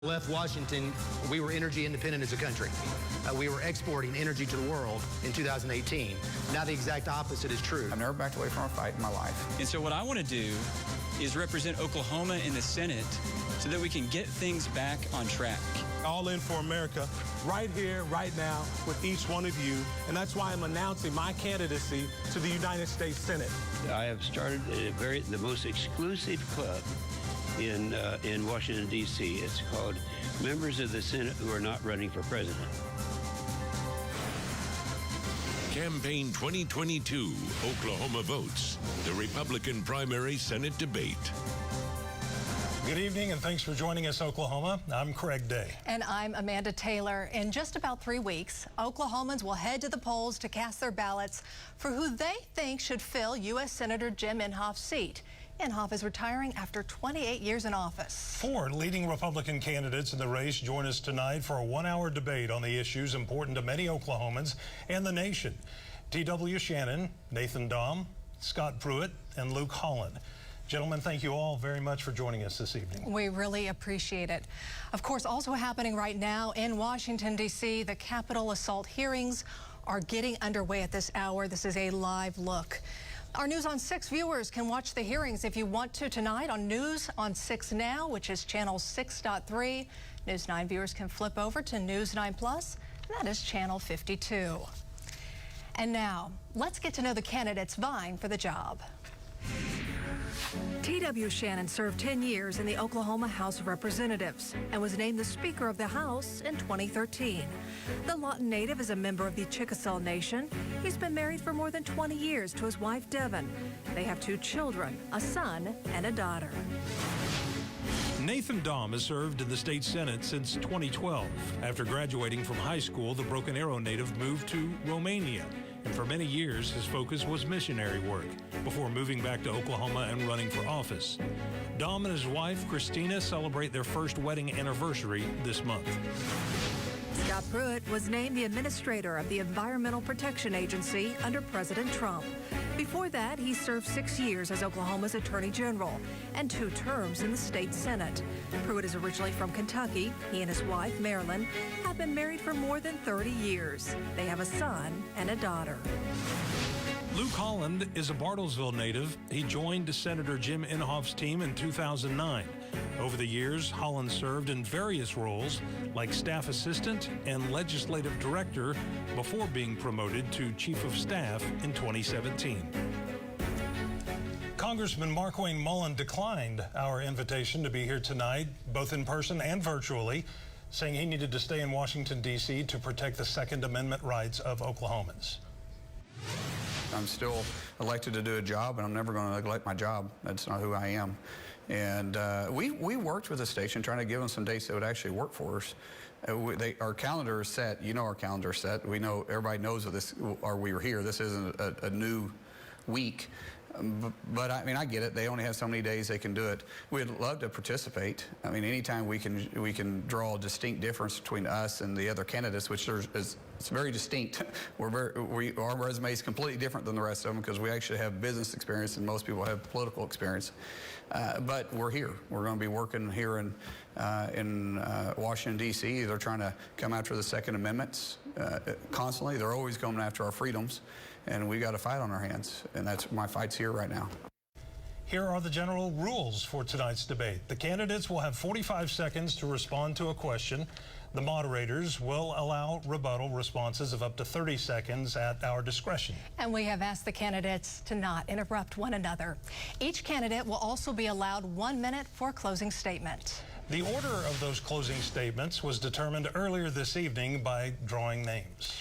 Left Washington, we were energy independent as a country. We were exporting energy to the world in 2018. Now the exact opposite is true. I've never backed away from a fight in my life. And so what I want to do is represent Oklahoma in the Senate so that we can get things back on track. All in for America, right here, right now, with each one of you. And that's why I'm announcing my candidacy to the United States Senate. I have started the most exclusive club in Washington, D.C. It's called Members of the Senate Who Are Not Running for President. Campaign 2022, Oklahoma votes. The Republican primary Senate debate. Good evening and thanks for joining us, Oklahoma. I'm Craig Day. And I'm Amanda Taylor. In just about 3 weeks, Oklahomans will head to the polls to cast their ballots for who they think should fill U.S. Senator Jim Inhofe's seat. Inhofe is retiring after 28 years in office. 4 leading Republican candidates in the race join us tonight for a 1-hour debate on the issues important to many Oklahomans and the nation. T.W. Shannon, Nathan Dahm, Scott Pruitt, and Luke Holland. Gentlemen, thank you all very much for joining us this evening. We really appreciate it. Of course, also happening right now in Washington, D.C., the Capitol assault hearings are getting underway at this hour. This is a live look. Our News on 6 viewers can watch the hearings if you want to tonight on News on 6 Now, which is channel 6.3. News 9 viewers can flip over to News 9 Plus, and that is channel 52. And now, let's get to know the candidates vying for the job. T.W. Shannon served 10 years in the Oklahoma House of Representatives and was named the Speaker of the House in 2013. The Lawton native is a member of the Chickasaw Nation. He's been married for more than 20 years to his wife, Devin. They have 2 children, a son and a daughter. Nathan Dahm has served in the state Senate since 2012. After graduating from high school, the Broken Arrow native moved to Romania. And for many years, his focus was missionary work before moving back to Oklahoma and running for office. Dahm and his wife, Christina, celebrate their first wedding anniversary this month. Scott Pruitt was named the administrator of the Environmental Protection Agency under President Trump. Before that, he served 6 years as Oklahoma's Attorney General and 2 terms in the state Senate. Pruitt is originally from Kentucky. He and his wife, Marilyn, have been married for more than 30 years. They have a son and a daughter. Luke Holland is a Bartlesville native. He joined Senator Jim Inhofe's team in 2009. Over the years, Holland served in various roles like staff assistant and legislative director before being promoted to chief of staff in 2017. Congressman Markwayne Mullin declined our invitation to be here tonight, both in person and virtually, saying he needed to stay in Washington, D.C. to protect the Second Amendment rights of Oklahomans. I'm still elected to do a job, and I'm never going to neglect my job. That's not who I am. And we worked with the station trying to give them some dates that would actually work for us. Our calendar is set. You know our calendar is set. We know, everybody knows that this, or we were here. This isn't a new week. But I mean, I get it. They only have so many days they can do it. We'd love to participate. I mean, anytime we can draw a distinct difference between us and the other candidates, which it's very distinct. Our resume is completely different than the rest of them because we actually have business experience and most people have political experience. But we're here. We're going to be working here in Washington, D.C. They're trying to come after the Second Amendments constantly. They're always coming after our freedoms. And we got a fight on our hands, and that's my fight's here right now. Here are the general rules for tonight's debate. The candidates will have 45 seconds to respond to a question. The moderators will allow rebuttal responses of up to 30 seconds at our discretion. And we have asked the candidates to not interrupt one another. Each candidate will also be allowed 1 minute for a closing statement. The order of those closing statements was determined earlier this evening by drawing names.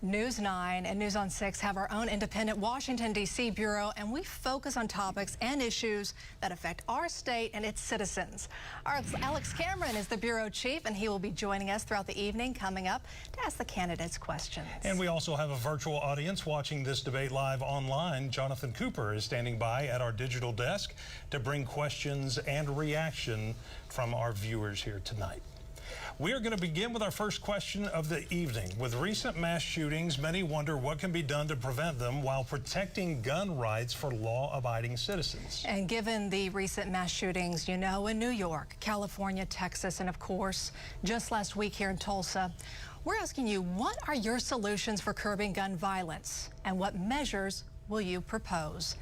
News 9 and News on 6 have our own independent Washington, D.C. bureau, and we focus on topics and issues that affect our state and its citizens. Our Alex Cameron is the bureau chief, and he will be joining us throughout the evening coming up to ask the candidates questions. And we also have a virtual audience watching this debate live online. Jonathan Cooper is standing by at our digital desk to bring questions and reaction from our viewers here tonight. We are going to begin with our first question of the evening. With recent mass shootings, many wonder what can be done to prevent them while protecting gun rights for law-abiding citizens. And given the recent mass shootings, you know, in New York, California, Texas, and of course, just last week here in Tulsa, we're asking you, what are your solutions for curbing gun violence? And what measures will you propose?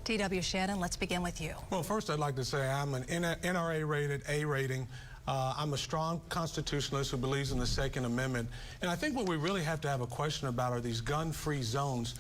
T.W. Shannon, let's begin with you. Well, first I'd like to say I'm an NRA-rated A rating. I'm a strong constitutionalist who believes in the Second Amendment. And I think what we really have to have a question about are these gun-free zones.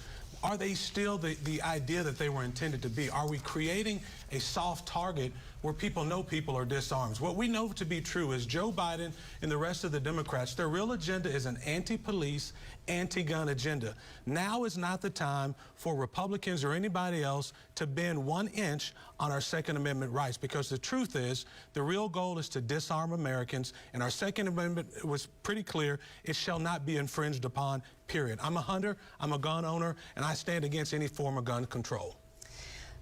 Are they still the idea that they were intended to be? Are we creating a soft target where people know people are disarmed? What we know to be true is Joe Biden and the rest of the Democrats, their real agenda is an anti-police, anti-gun agenda. Now is not the time for Republicans or anybody else to bend 1 inch on our Second Amendment rights, because the truth is the real goal is to disarm Americans, and our Second Amendment was pretty clear. It shall not be infringed upon, period. I'm a hunter, I'm a gun owner, and I stand against any form of gun control.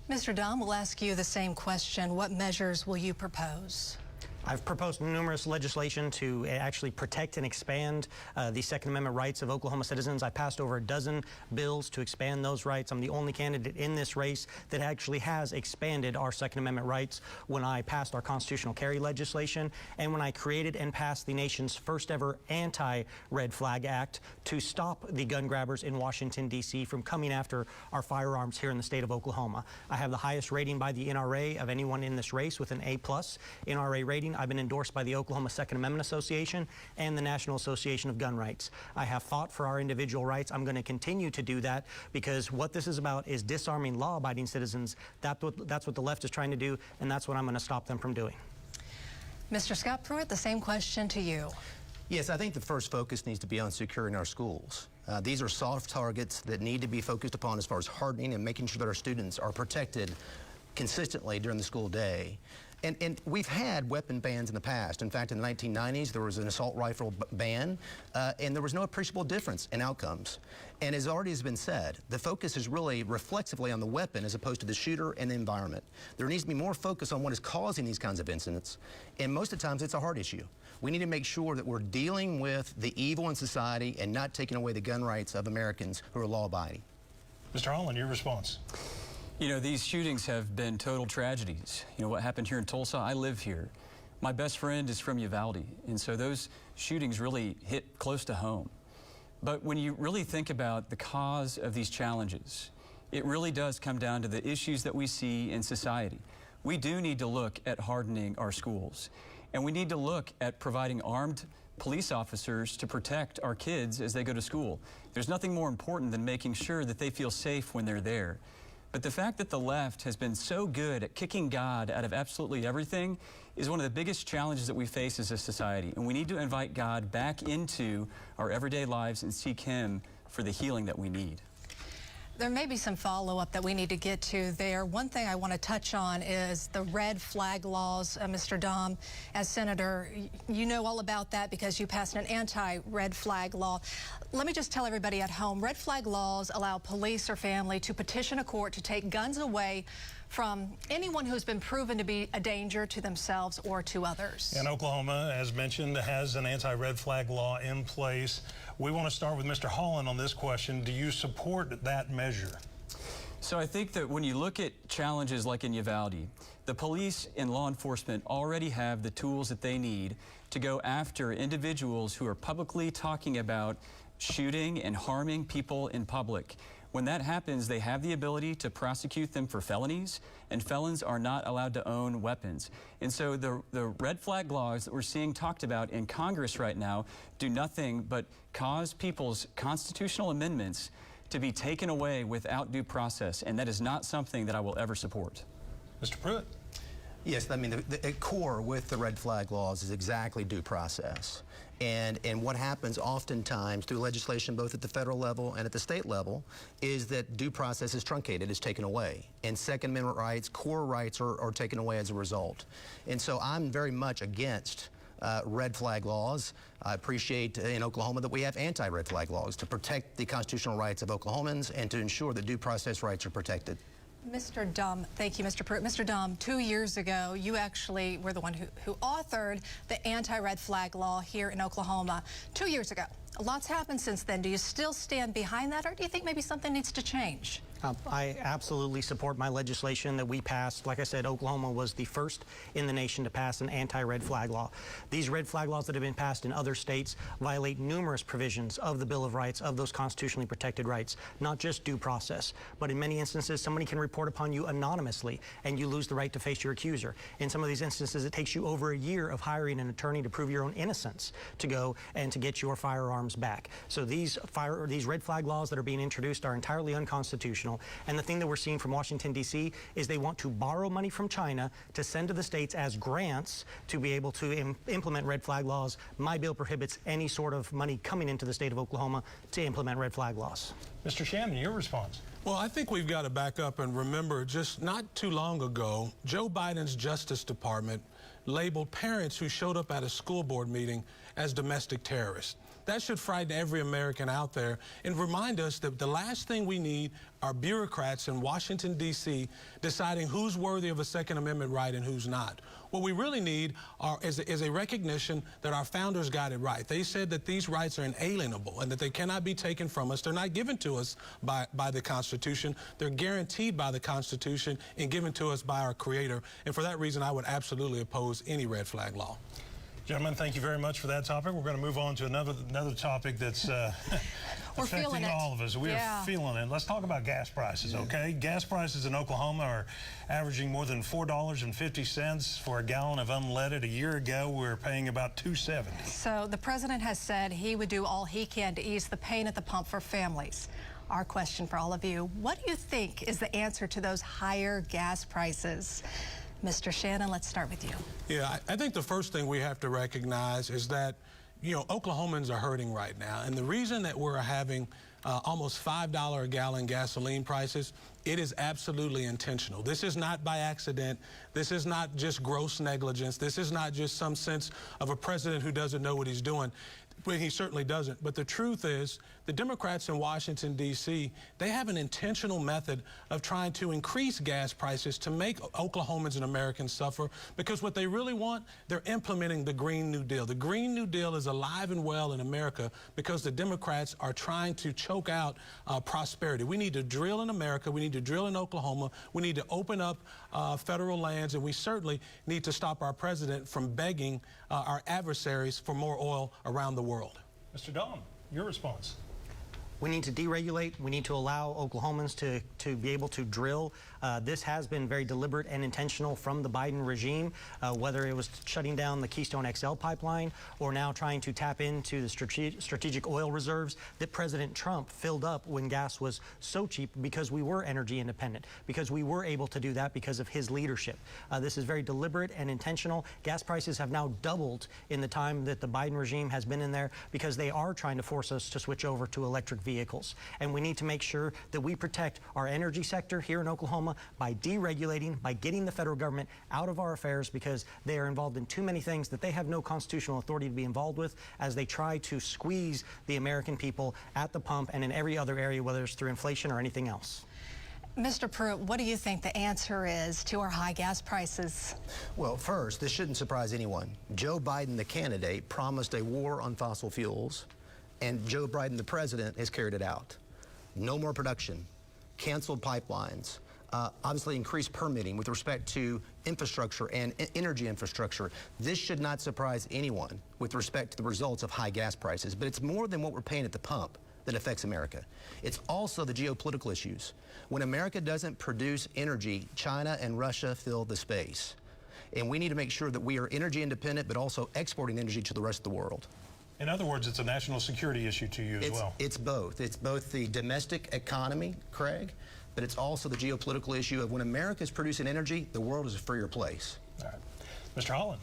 Mr. Dahm, we'll ask you the same question. What measures will you propose? I've proposed numerous legislation to actually protect and expand the Second Amendment rights of Oklahoma citizens. I passed over a dozen bills to expand those rights. I'm the only candidate in this race that actually has expanded our Second Amendment rights when I passed our constitutional carry legislation and when I created and passed the nation's first ever anti-red flag act to stop the gun grabbers in Washington, D.C. from coming after our firearms here in the state of Oklahoma. I have the highest rating by the NRA of anyone in this race with an A+ NRA rating. I've been endorsed by the Oklahoma Second Amendment Association and the National Association of Gun Rights. I have fought for our individual rights. I'm going to continue to do that because what this is about is disarming law-abiding citizens. That's what the left is trying to do, and that's what I'm going to stop them from doing. Mr. Scott Pruitt, the same question to you. Yes, I think the first focus needs to be on securing our schools. These are soft targets that need to be focused upon as far as hardening and making sure that our students are protected consistently during the school day. And we've had weapon bans in the past. In fact, in the 1990s, there was an assault rifle ban, and there was no appreciable difference in outcomes. And as already has been said, the focus is really reflexively on the weapon as opposed to the shooter and the environment. There needs to be more focus on what is causing these kinds of incidents, and most of the times it's a heart issue. We need to make sure that we're dealing with the evil in society and not taking away the gun rights of Americans who are law-abiding. Mr. Holland, your response. You know, these shootings have been total tragedies. You know, what happened here in Tulsa, I live here. My best friend is from Uvalde, and so those shootings really hit close to home. But when you really think about the cause of these challenges, it really does come down to the issues that we see in society. We do need to look at hardening our schools, and we need to look at providing armed police officers to protect our kids as they go to school. There's nothing more important than making sure that they feel safe when they're there. But the fact that the left has been so good at kicking God out of absolutely everything is one of the biggest challenges that we face as a society. And we need to invite God back into our everyday lives and seek Him for the healing that we need. There may be some follow-up that we need to get to there. One thing I want to touch on is the red flag laws. Mr. Dahm, as Senator, you know all about that because you passed an anti-red flag law. Let me just tell everybody at home, red flag laws allow police or family to petition a court to take guns away from anyone who's been proven to be a danger to themselves or to others. And Oklahoma, as mentioned, has an anti-red flag law in place. We want to start with Mr. Holland on this question. Do you support that measure? So I think that when you look at challenges like in Uvalde, the police and law enforcement already have the tools that they need to go after individuals who are publicly talking about shooting and harming people in public. When that happens, they have the ability to prosecute them for felonies, and felons are not allowed to own weapons. And so the red flag laws that we're seeing talked about in Congress right now do nothing but cause people's constitutional amendments to be taken away without due process, and that is not something that I will ever support. Mr. Pruitt. Yes, I mean, the core with the red flag laws is exactly due process. And what happens oftentimes through legislation, both at the federal level and at the state level, is that due process is truncated, is taken away. And Second Amendment rights, core rights are taken away as a result. And so I'm very much against red flag laws. I appreciate in Oklahoma that we have anti-red flag laws to protect the constitutional rights of Oklahomans and to ensure that due process rights are protected. Mr. Dahm, thank you, Mr. Pruitt. Mr. Dahm, 2 years ago, you actually were the one who authored the anti-red flag law here in Oklahoma 2 years ago. A lot's happened since then. Do you still stand behind that, or do you think maybe something needs to change? I absolutely support my legislation that we passed. Like I said, Oklahoma was the first in the nation to pass an anti-red flag law. These red flag laws that have been passed in other states violate numerous provisions of the Bill of Rights, of those constitutionally protected rights, not just due process, but in many instances, somebody can report upon you anonymously and you lose the right to face your accuser. In some of these instances, it takes you over a year of hiring an attorney to prove your own innocence to go and to get your firearms back. So these red flag laws that are being introduced are entirely unconstitutional. And the thing that we're seeing from Washington, D.C. is they want to borrow money from China to send to the states as grants to be able to implement red flag laws. My bill prohibits any sort of money coming into the state of Oklahoma to implement red flag laws. Mr. Shannon, your response. Well, I think we've got to back up and remember just not too long ago, Joe Biden's Justice Department labeled parents who showed up at a school board meeting as domestic terrorists. That should frighten every American out there and remind us that the last thing we need are bureaucrats in Washington, D.C. deciding who's worthy of a Second Amendment right and who's not. What we really need is a recognition that our founders got it right. They said that these rights are inalienable and that they cannot be taken from us. They're not given to us by the Constitution. They're guaranteed by the Constitution and given to us by our Creator. And for that reason, I would absolutely oppose any red flag law. Gentlemen, thank you very much for that topic. We're going to move on to another topic that's affecting all of us. We're feeling it. Let's talk about gas prices, okay? Gas prices in Oklahoma are averaging more than $4.50 for a gallon of unleaded. A year ago, we were paying about $2.70. So the president has said he would do all he can to ease the pain at the pump for families. Our question for all of you, what do you think is the answer to those higher gas prices? Mr. Shannon, let's start with you. Yeah, I think the first thing we have to recognize is that, you know, Oklahomans are hurting right now. And the reason that we're having almost $5 a gallon gasoline prices, it is absolutely intentional. This is not by accident. This is not just gross negligence. This is not just some sense of a president who doesn't know what he's doing. Well, he certainly doesn't. But the truth is, the Democrats in Washington, D.C., they have an intentional method of trying to increase gas prices to make Oklahomans and Americans suffer, because what they really want, they're implementing the Green New Deal. The Green New Deal is alive and well in America because the Democrats are trying to choke out prosperity. We need to drill in America. We need to drill in Oklahoma. We need to open up federal lands, and we certainly need to stop our president from begging our adversaries for more oil around the world. Mr. Dahm, your response. We need to deregulate. We need to allow Oklahomans to be able to drill. This has been very deliberate and intentional from the Biden regime, whether it was shutting down the Keystone XL pipeline or now trying to tap into the strategic oil reserves that President Trump filled up when gas was so cheap, because we were energy independent, because we were able to do that because of his leadership. This is very deliberate and intentional. Gas prices have now doubled in the time that the Biden regime has been in there, because they are trying to force us to switch over to electric vehicles. And we need to make sure that we protect our energy sector here in Oklahoma by deregulating, by getting the federal government out of our affairs, because they are involved in too many things that they have no constitutional authority to be involved with, as they try to squeeze the American people at the pump and in every other area, whether it's through inflation or anything else. Mr. Pruitt, what do you think the answer is to our high gas prices? Well, first, this shouldn't surprise anyone. Joe Biden, the candidate, promised a war on fossil fuels, and Joe Biden, the president, has carried it out. No more production, canceled pipelines, obviously increased permitting with respect to infrastructure and energy infrastructure. This should not surprise anyone with respect to the results of high gas prices, but it's more than what we're paying at the pump that affects America. It's also the geopolitical issues. When America doesn't produce energy, China and Russia fill the space. And we need to make sure that we are energy independent, but also exporting energy to the rest of the world. In other words, it's a national security issue to you as well. It's both. It's both the domestic economy, Craig, but it's also the geopolitical issue of when America is producing energy, the world is a freer place. All right. Mr. Holland.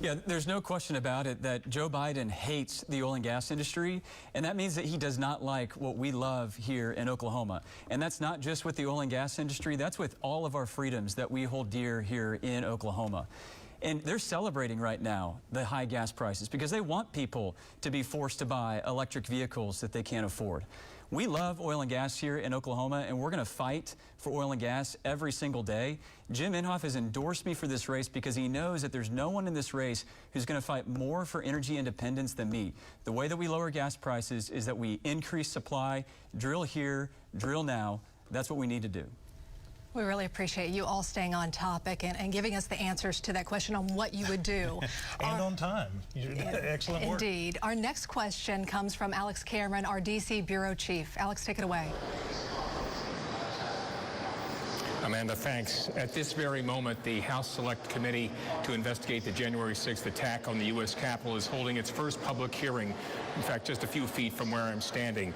Yeah, there's no question about it that Joe Biden hates the oil and gas industry, and that means that he does not like what we love here in Oklahoma. And that's not just with the oil and gas industry, that's with all of our freedoms that we hold dear here in Oklahoma. And they're celebrating right now the high gas prices because they want people to be forced to buy electric vehicles that they can't afford. We love oil and gas here in Oklahoma, and we're going to fight for oil and gas every single day. Jim Inhofe has endorsed me for this race because he knows that there's no one in this race who's going to fight more for energy independence than me. The way that we lower gas prices is that we increase supply, drill here, drill now. That's what we need to do. We really appreciate you all staying on topic and giving us the answers to that question on what you would do. And on time. Excellent work. Indeed. Our next question comes from Alex Cameron, our D.C. Bureau Chief. Alex, take it away. Amanda, thanks. At this very moment, the House Select Committee to investigate the January 6th attack on the U.S. Capitol is holding its first public hearing, in fact, just a few feet from where I'm standing.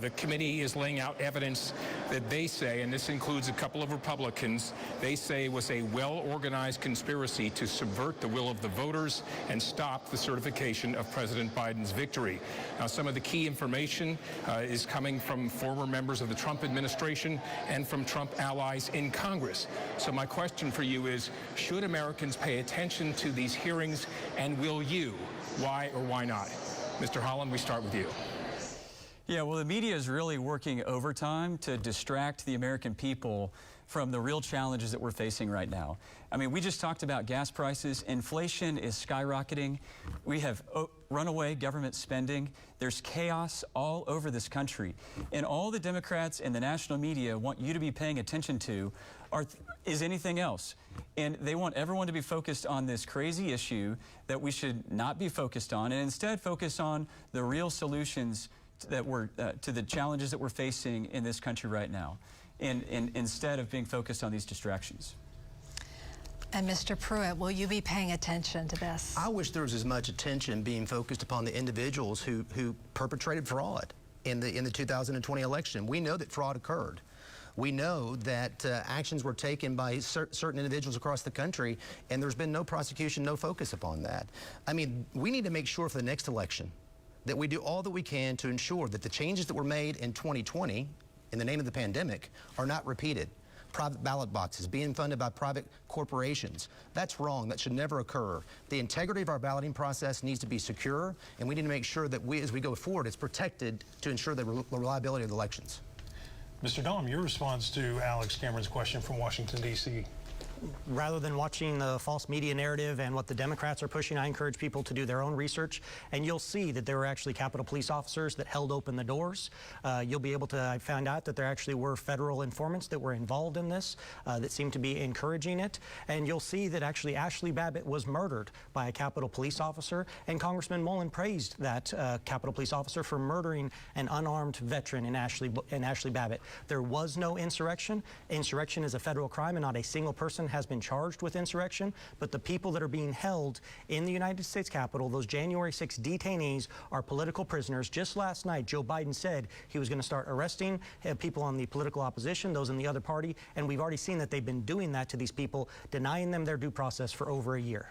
The committee is laying out evidence that they say, and this includes a couple of Republicans, they say was a well-organized conspiracy to subvert the will of the voters and stop the certification of President Biden's victory. Now, some of the key information is coming from former members of the Trump administration and from Trump allies in Congress. So my question for you is, should Americans pay attention to these hearings, and will you? Why or why not? Mr. Holland, we start with you. Yeah, well, the media is really working overtime to distract the American people from the real challenges that we're facing right now. I mean, we just talked about gas prices. Inflation is skyrocketing. We have runaway government spending. There's chaos all over this country. And all the Democrats and the national media want you to be paying attention to is anything else. And they want everyone to be focused on this crazy issue that we should not be focused on, and instead focus on the real solutions that to the challenges that we're facing in this country right now, and instead of being focused on these distractions. And Mr. Pruitt, will you be paying attention to this? I wish there was as much attention being focused upon the individuals who perpetrated fraud in the 2020 election. We know that fraud occurred. We know that actions were taken by certain individuals across the country, and there's been no prosecution, no focus upon that. I mean, we need to make sure for the next election that we do all that we can to ensure that the changes that were made in 2020 in the name of the pandemic are not repeated. Private ballot boxes being funded by private corporations. That's wrong. That should never occur. The integrity of our balloting process needs to be secure, and we need to make sure that as we go forward, it's protected to ensure the reliability of the elections. Mr. Dahm, your response to Alex Cameron's question from Washington, D.C. Rather than watching the false media narrative and what the Democrats are pushing, I encourage people to do their own research, and you'll see that there were actually Capitol Police officers that held open the doors. You'll be able to find out that there actually were federal informants that were involved in this that seemed to be encouraging it, and you'll see that actually Ashley Babbitt was murdered by a Capitol Police officer, and Congressman Mullin praised that Capitol Police officer for murdering an unarmed veteran in Ashley Babbitt. There was no insurrection. Insurrection is a federal crime, and not a single person has been charged with insurrection, but the people that are being held in the United States Capitol, those January 6 detainees, are political prisoners. Just last night, Joe Biden said he was going to start arresting people on the political opposition, those in the other party, and we've already seen that they've been doing that to these people, denying them their due process for over a year.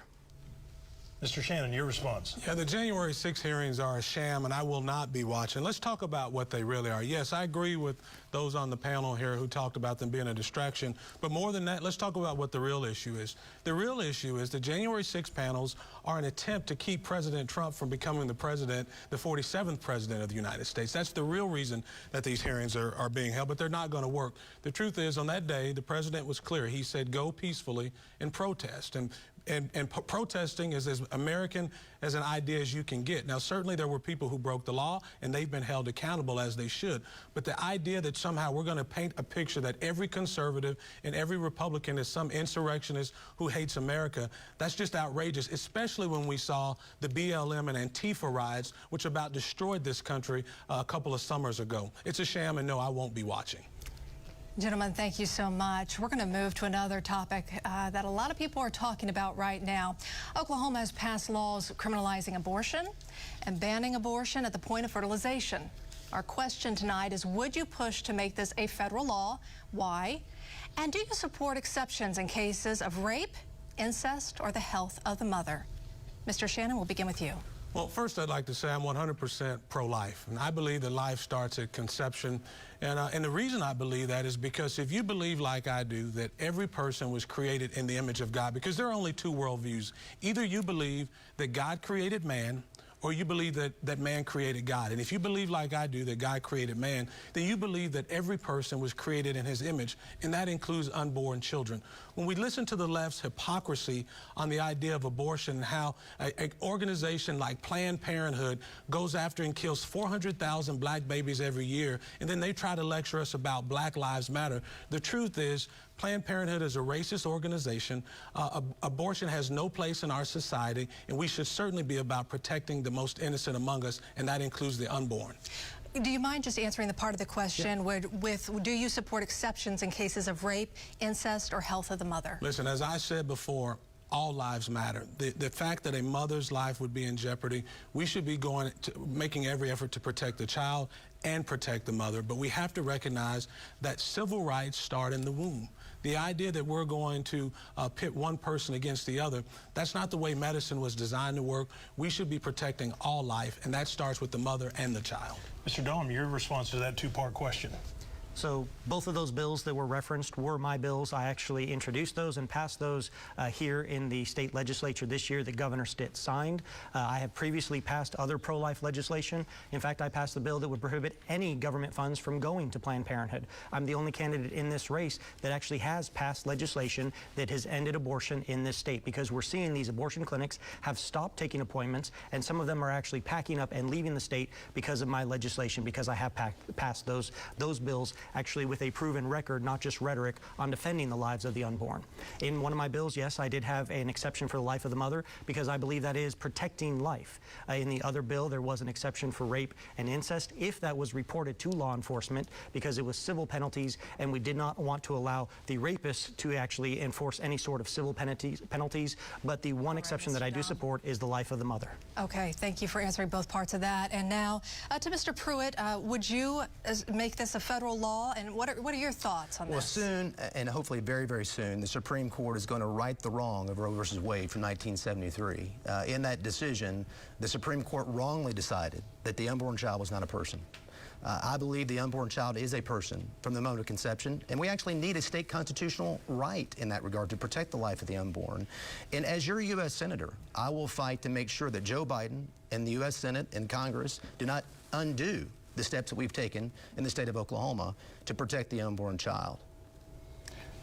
Mr. Shannon, your response. Yeah, the January 6 hearings are a sham, and I will not be watching. Let's talk about what they really are. Yes, I agree with those on the panel here who talked about them being a distraction. But more than that, let's talk about what the real issue is. The real issue is the January 6 panels are an attempt to keep President Trump from becoming the 47th president of the United States. That's the real reason that these hearings are being held, but they're not going to work. The truth is, on that day, the president was clear. He said, go peacefully and protest. And protesting is as American as an idea as you can get. Now, certainly there were people who broke the law, and they've been held accountable as they should. But the idea that somehow we're going to paint a picture that every conservative and every Republican is some insurrectionist who hates America, that's just outrageous, especially when we saw the BLM and Antifa riots, which about destroyed this country a couple of summers ago. It's a sham, and no, I won't be watching. Gentlemen, thank you so much. We're going to move to another topic that a lot of people are talking about right now. Oklahoma has passed laws criminalizing abortion and banning abortion at the point of fertilization. Our question tonight is, would you push to make this a federal law? Why? And do you support exceptions in cases of rape, incest, or the health of the mother? Mr. Shannon, we'll begin with you. Well, first I'd like to say I'm 100% pro-life, and I believe that life starts at conception. And the reason I believe that is because if you believe like I do that every person was created in the image of God, because there are only two worldviews. Either you believe that God created man, or you believe that man created God. And if you believe like I do that God created man, then you believe that every person was created in his image, and that includes unborn children. When we listen to the left's hypocrisy on the idea of abortion and how an organization like Planned Parenthood goes after and kills 400,000 black babies every year, and then they try to lecture us about Black Lives Matter, the truth is Planned Parenthood is a racist organization. Abortion has no place in our society, and we should certainly be about protecting the most innocent among us, and that includes the unborn. Do you mind just answering the part of the question do you support exceptions in cases of rape, incest, or health of the mother? Listen, as I said before, all lives matter. The fact that a mother's life would be in jeopardy, we should be making every effort to protect the child and protect the mother, but we have to recognize that civil rights start in the womb. The idea that we're going to pit one person against the other, that's not the way medicine was designed to work. We should be protecting all life, and that starts with the mother and the child. Mr. Dahm, your response to that two-part question. So both of those bills that were referenced were my bills. I actually introduced those and passed those here in the state legislature this year that Governor Stitt signed. I have previously passed other pro-life legislation. In fact, I passed the bill that would prohibit any government funds from going to Planned Parenthood. I'm the only candidate in this race that actually has passed legislation that has ended abortion in this state, because we're seeing these abortion clinics have stopped taking appointments, and some of them are actually packing up and leaving the state because of my legislation, because I have passed those bills actually with a proven record, not just rhetoric, on defending the lives of the unborn. In one of my bills, yes, I did have an exception for the life of the mother, because I believe that is protecting life. In the other bill, there was an exception for rape and incest if that was reported to law enforcement, because it was civil penalties, and we did not want to allow the rapist to actually enforce any sort of civil penalties. But the one exception that I do support is the life of the mother. Okay, thank you for answering both parts of that. And now to Mr. Pruitt, would you make this a federal law? And what are your thoughts on this? Well, soon, and hopefully very, very soon, the Supreme Court is going to right the wrong of Roe v. Wade from 1973. In that decision, the Supreme Court wrongly decided that the unborn child was not a person. I believe the unborn child is a person from the moment of conception, and we actually need a state constitutional right in that regard to protect the life of the unborn. And as your U.S. Senator, I will fight to make sure that Joe Biden and the U.S. Senate and Congress do not undo the steps that we've taken in the state of Oklahoma to protect the unborn child.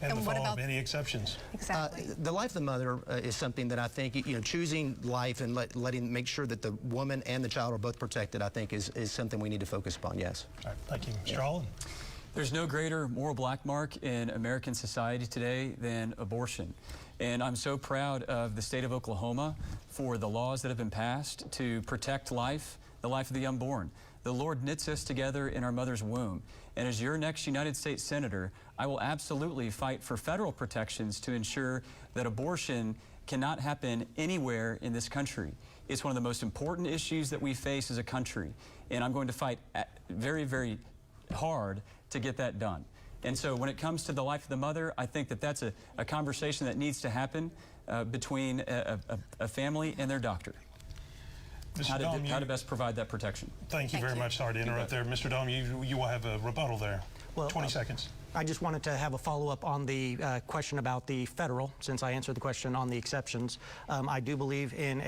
And the follow-up, any exceptions? Exactly. The life of the mother is something that I think, choosing life and make sure that the woman and the child are both protected, I think is something we need to focus upon, yes. All right, thank you. Mr. Holland. There's no greater moral black mark in American society today than abortion. And I'm so proud of the state of Oklahoma for the laws that have been passed to protect life, the life of the unborn. The Lord knits us together in our mother's womb. And as your next United States Senator, I will absolutely fight for federal protections to ensure that abortion cannot happen anywhere in this country. It's one of the most important issues that we face as a country. And I'm going to fight very, very hard to get that done. And so when it comes to the life of the mother, I think that that's a conversation that needs to happen between a family and their doctor. How to best provide that protection. Thank you very much. Sorry to interrupt there. Mr. Dahm, you will have a rebuttal there. Well, 20 seconds. I just wanted to have a follow-up on the question about the federal, since I answered the question on the exceptions. I do believe in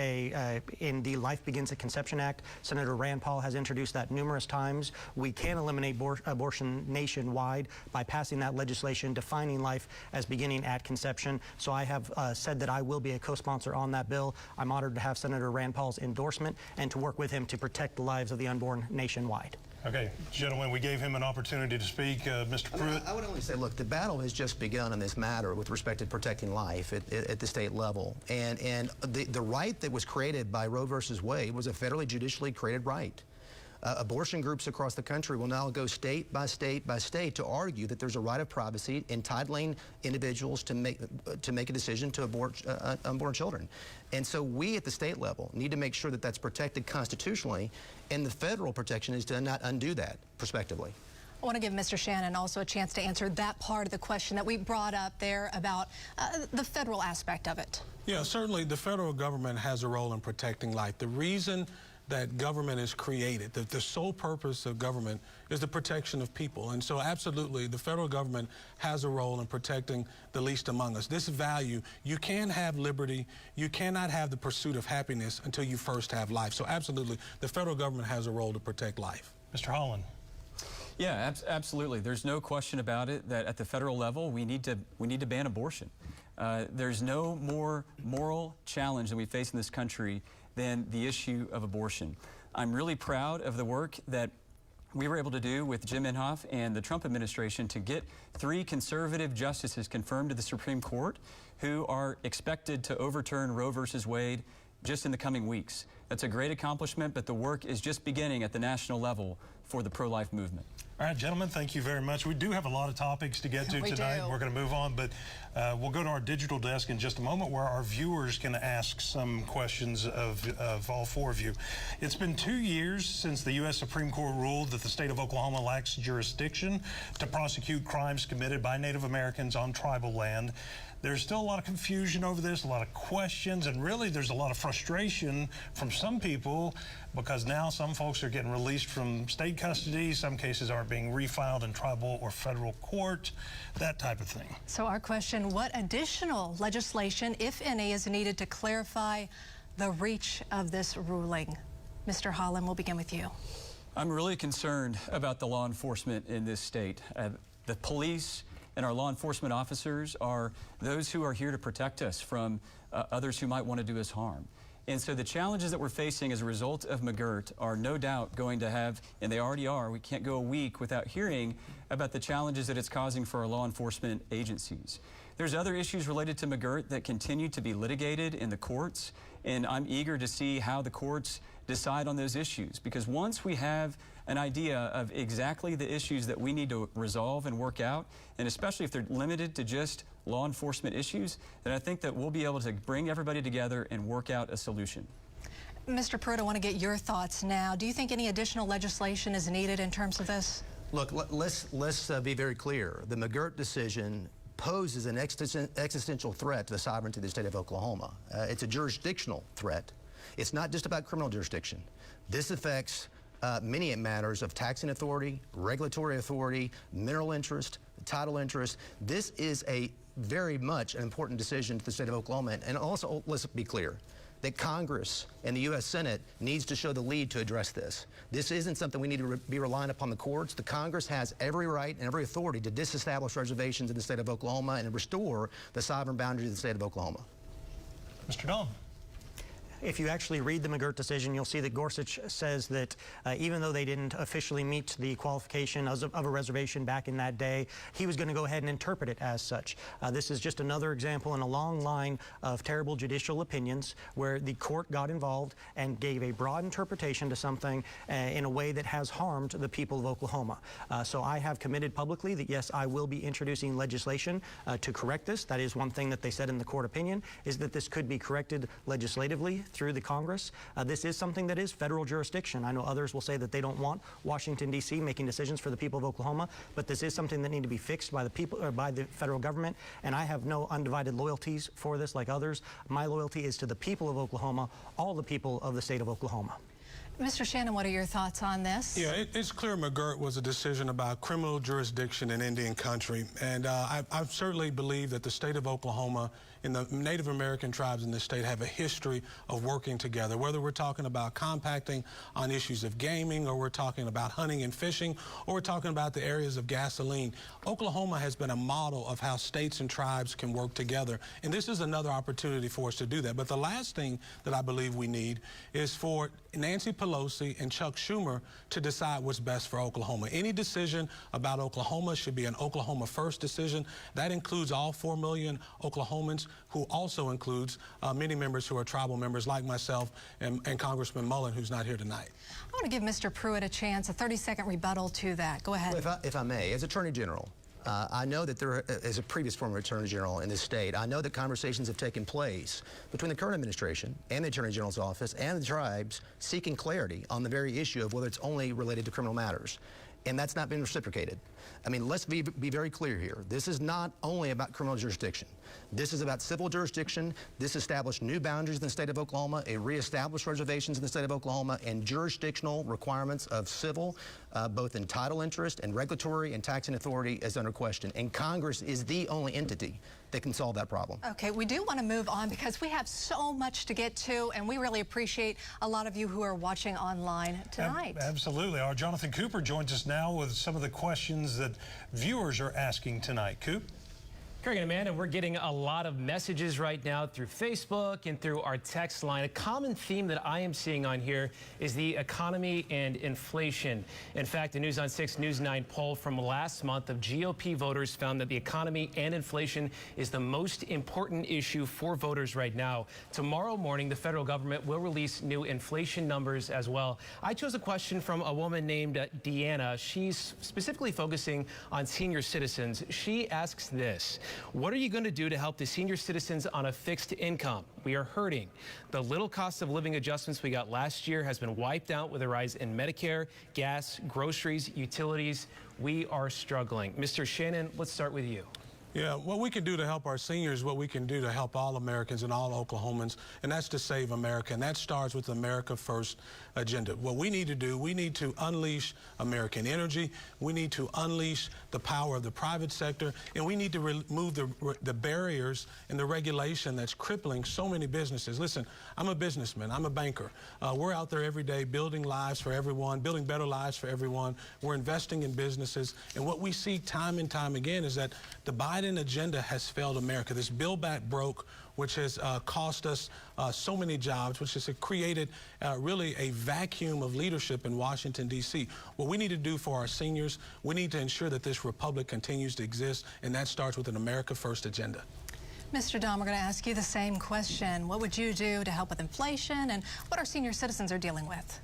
in the Life Begins at Conception Act. Senator Rand Paul has introduced that numerous times. We can eliminate abortion nationwide by passing that legislation defining life as beginning at conception. So I have said that I will be a co-sponsor on that bill. I'm honored to have Senator Rand Paul's endorsement and to work with him to protect the lives of the unborn nationwide. Okay, gentlemen, we gave him an opportunity to speak. Mr. Pruitt. I would only say, look, the battle has just begun on this matter with respect to protecting life at the state level. And the right that was created by Roe versus Wade was a federally judicially created right. Abortion groups across the country will now go state by state by state to argue that there's a right of privacy entitling individuals to make a decision to abort unborn children. And so we at the state level need to make sure that that's protected constitutionally, and the federal protection is to not undo that prospectively. I want to give Mr. Shannon also a chance to answer that part of the question that we brought up there about the federal aspect of it. Yeah, certainly the federal government has a role in protecting life. The reason that government is created, the sole purpose of government is the protection of people. And so absolutely, the federal government has a role in protecting the least among us. This value, you can have liberty, you cannot have the pursuit of happiness until you first have life. So absolutely, the federal government has a role to protect life. Mr. Holland. Yeah, absolutely. There's no question about it that at the federal level, we need to ban abortion. There's no more moral challenge that we face in this country than the issue of abortion. I'm really proud of the work that we were able to do with Jim Inhofe and the Trump administration to get 3 conservative justices confirmed to the Supreme Court who are expected to overturn Roe versus Wade just in the coming weeks. That's a great accomplishment, but the work is just beginning at the national level for the pro-life movement. All right, gentlemen, thank you very much. We do have a lot of topics to get to tonight. We're going to move on, but we'll go to our digital desk in just a moment where our viewers can ask some questions of all 4 of you. It's been 2 years since the U.S. Supreme Court ruled that the state of Oklahoma lacks jurisdiction to prosecute crimes committed by Native Americans on tribal land. There's still a lot of confusion over this, a lot of questions, and really there's a lot of frustration from some people because now some folks are getting released from state custody, some cases aren't being refiled in tribal or federal court, that type of thing. So our question, what additional legislation, if any, is needed to clarify the reach of this ruling? Mr. Holland, we'll begin with you. I'm really concerned about the law enforcement in this state. The police and our law enforcement officers are those who are here to protect us from others who might want to do us harm. And so the challenges that we're facing as a result of McGirt are no doubt going to have, and they already are, we can't go a week without hearing about the challenges that it's causing for our law enforcement agencies. There's other issues related to McGirt that continue to be litigated in the courts, and I'm eager to see how the courts decide on those issues, because once we have an idea of exactly the issues that we need to resolve and work out, and especially if they're limited to just law enforcement issues, then I think that we'll be able to bring everybody together and work out a solution. Mr. Pruitt, I want to get your thoughts now. Do you think any additional legislation is needed in terms of this? Look, let's be very clear. The McGirt decision poses an existential threat to the sovereignty of the state of Oklahoma. It's a jurisdictional threat. It's not just about criminal jurisdiction. This affects many matters of taxing authority, regulatory authority, mineral interest, title interest. This is a very much an important decision to the state of Oklahoma. And also, let's be clear, that Congress and the U.S. Senate needs to show the lead to address this. This isn't something we need to be relying upon the courts. The Congress has every right and every authority to disestablish reservations in the state of Oklahoma and restore the sovereign boundaries of the state of Oklahoma. Mr. Dahm. If you actually read the McGirt decision, you'll see that Gorsuch says that even though they didn't officially meet the qualification of a reservation back in that day, he was going to go ahead and interpret it as such. This is just another example in a long line of terrible judicial opinions where the court got involved and gave a broad interpretation to something in a way that has harmed the people of Oklahoma. So I have committed publicly that, yes, I will be introducing legislation to correct this. That is one thing that they said in the court opinion, is that this could be corrected legislatively through the Congress. This is something that is federal jurisdiction. I know others will say that they don't want Washington, D.C. making decisions for the people of Oklahoma, but this is something that needs to be fixed by the people or by the federal government, and I have no undivided loyalties for this like others. My loyalty is to the people of Oklahoma, all the people of the state of Oklahoma. Mr. Shannon, what are your thoughts on this? Yeah, it's clear McGirt was a decision about criminal jurisdiction in Indian country. And I certainly believe that the state of Oklahoma and the Native American tribes in the state have a history of working together, whether we're talking about compacting on issues of gaming, or we're talking about hunting and fishing, or we're talking about the areas of gasoline. Oklahoma has been a model of how states and tribes can work together. And this is another opportunity for us to do that. But the last thing that I believe we need is for Nancy Pelosi and Chuck Schumer to decide what's best for Oklahoma. Any decision about Oklahoma should be an Oklahoma first decision. That includes all 4 million Oklahomans, who also includes many members who are tribal members like myself and Congressman Mullin, who's not here tonight. I want to give Mr. Pruitt a chance, a 30-second rebuttal to that. Go ahead. Well, if I may, as Attorney General, I know that there, as a previous former Attorney General in this state, I know that conversations have taken place between the current administration and the Attorney General's office and the tribes seeking clarity on the very issue of whether it's only related to criminal matters. and that's not been reciprocated. I mean, let's be very clear here. This is not only about criminal jurisdiction. This is about civil jurisdiction. This established new boundaries in the state of Oklahoma. It reestablished reservations in the state of Oklahoma, and jurisdictional requirements of civil, both in title interest and regulatory and taxing authority, is under question. And Congress is the only entity that can solve that problem. Okay, we do want to move on because we have so much to get to, and we really appreciate a lot of you who are watching online tonight. Absolutely. Our Jonathan Cooper joins us now with some of the questions that viewers are asking tonight. Coop? Craig and Amanda, we're getting a lot of messages right now through Facebook and through our text line. A common theme that I am seeing on here is the economy and inflation. In fact, the News on 6 News 9 poll from last month of GOP voters found that the economy and inflation is the most important issue for voters right now. Tomorrow morning, the federal government will release new inflation numbers as well. I chose a question from a woman named Deanna. She's specifically focusing on senior citizens. She asks this: what are you going to do to help the senior citizens on a fixed income? We are hurting. The little cost of living adjustments we got last year has been wiped out with a rise in Medicare, gas, groceries, utilities. We are struggling. Mr. Shannon, let's start with you. Yeah, what we can do to help our seniors, what we can do to help all Americans and all Oklahomans, and that's to save America, and that starts with the America First agenda. What we need to do, we need to unleash American energy, we need to unleash the power of the private sector, and we need to remove the barriers and the regulation that's crippling so many businesses. Listen, I'm a businessman, I'm a banker. We're out there every day building lives for everyone, building better lives for everyone. We're investing in businesses, and what we see time and time again is that the Biden agenda has failed America. This Build Back Broke, which has cost us so many jobs, which has created really a vacuum of leadership in Washington, D.C. What we need to do for our seniors, we need to ensure that this republic continues to exist, and that starts with an America First agenda. Mr. Dahm, we're going to ask you the same question. What would you do to help with inflation and what our senior citizens are dealing with?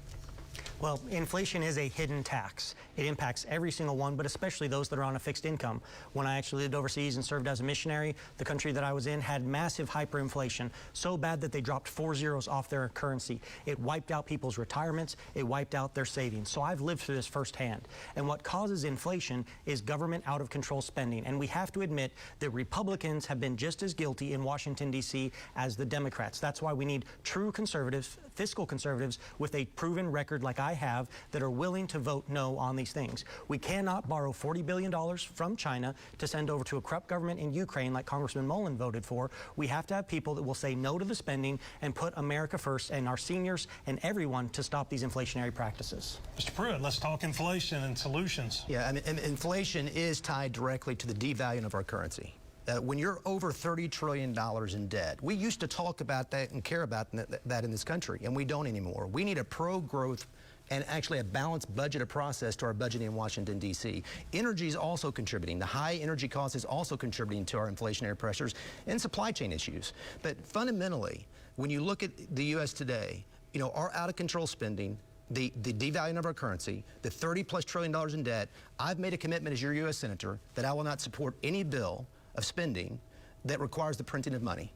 Well, inflation is a hidden tax. It impacts every single one, but especially those that are on a fixed income. When I actually lived overseas and served as a missionary, the country that I was in had massive hyperinflation, so bad that they dropped 4 zeros off their currency. It wiped out people's retirements. It wiped out their savings. So I've lived through this firsthand. And what causes inflation is government out-of-control spending. And we have to admit that Republicans have been just as guilty in Washington, D.C. as the Democrats. That's why we need true conservatives, fiscal conservatives, with a proven record like I have, that are willing to vote no on these things. We cannot borrow $40 billion from China to send over to a corrupt government in Ukraine like Congressman Mullin voted for. We have to have people that will say no to the spending and put America first, and our seniors and everyone to stop these inflationary practices. Mr. Pruitt, let's talk inflation and solutions. Yeah, I mean, inflation is tied directly to the devaluing of our currency. When you're over $30 trillion in debt, we used to talk about that and care about that in this country, and we don't anymore. We need a pro-growth and actually a balanced budget process to our budgeting in Washington, D.C. Energy is also contributing. The high energy cost is also contributing to our inflationary pressures and supply chain issues. But fundamentally, when you look at the U.S. today, you know, our out-of-control spending, the devaluing of our currency, the $30+ trillion in debt, I've made a commitment as your U.S. Senator that I will not support any bill of spending that requires the printing of money.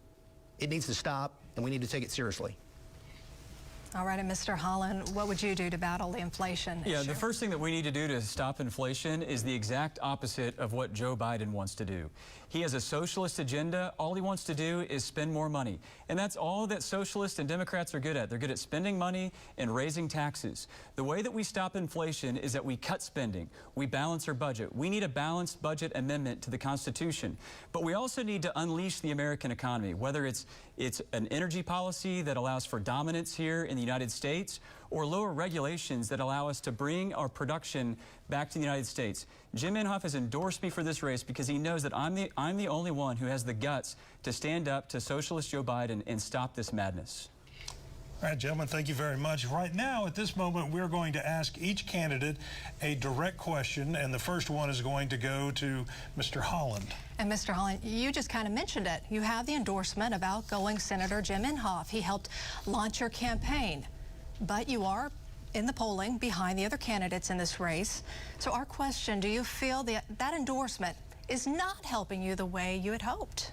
It needs to stop, and we need to take it seriously. All right, and Mr. Holland, what would you do to battle the inflation issue? The first thing that we need to do to stop inflation is the exact opposite of what Joe Biden wants to do. He has a socialist agenda. All he wants to do is spend more money. And that's all that socialists and Democrats are good at. They're good at spending money and raising taxes. The way that we stop inflation is that we cut spending. We balance our budget. We need a balanced budget amendment to the Constitution. But we also need to unleash the American economy, whether it's an energy policy that allows for dominance here in the United States, or lower regulations that allow us to bring our production back to the United States. Jim Inhofe has endorsed me for this race because he knows that I'm the only one who has the guts to stand up to socialist Joe Biden and stop this madness. All right, gentlemen, thank you very much. Right now, at this moment, we're going to ask each candidate a direct question, and the first one is going to go to Mr. Holland. And Mr. Holland, you just kind of mentioned it. You have the endorsement of outgoing Senator Jim Inhofe. He helped launch your campaign, but you are in the polling behind the other candidates in this race. So our question, do you feel that endorsement is not helping you the way you had hoped?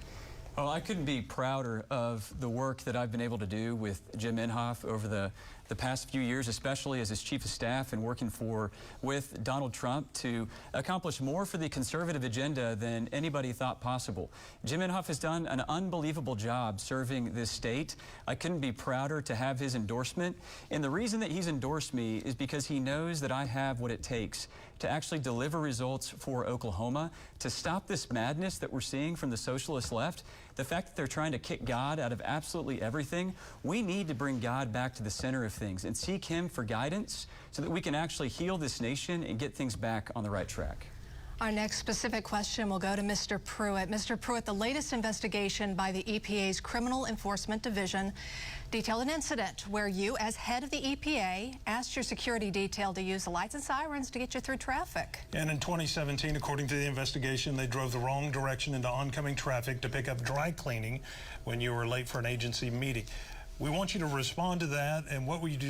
Well, I couldn't be prouder of the work that I've been able to do with Jim Inhofe over the the past few years, especially as his chief of staff and working with Donald Trump to accomplish more for the conservative agenda than anybody thought possible. Jim Inhofe has done an unbelievable job serving this state. I couldn't be prouder to have his endorsement. And the reason that he's endorsed me is because he knows that I have what it takes to actually deliver results for Oklahoma, to stop this madness that we're seeing from the socialist left, the fact that they're trying to kick God out of absolutely everything. We need to bring God back to the center of things and seek him for guidance so that we can actually heal this nation and get things back on the right track. Our next specific question will go to Mr. Pruitt. Mr. Pruitt, the latest investigation by the EPA's Criminal Enforcement Division detailed an incident where you, as head of the EPA, asked your security detail to use the lights and sirens to get you through traffic. And in 2017, according to the investigation, they drove the wrong direction into oncoming traffic to pick up dry cleaning when you were late for an agency meeting. We want you to respond to that, and what would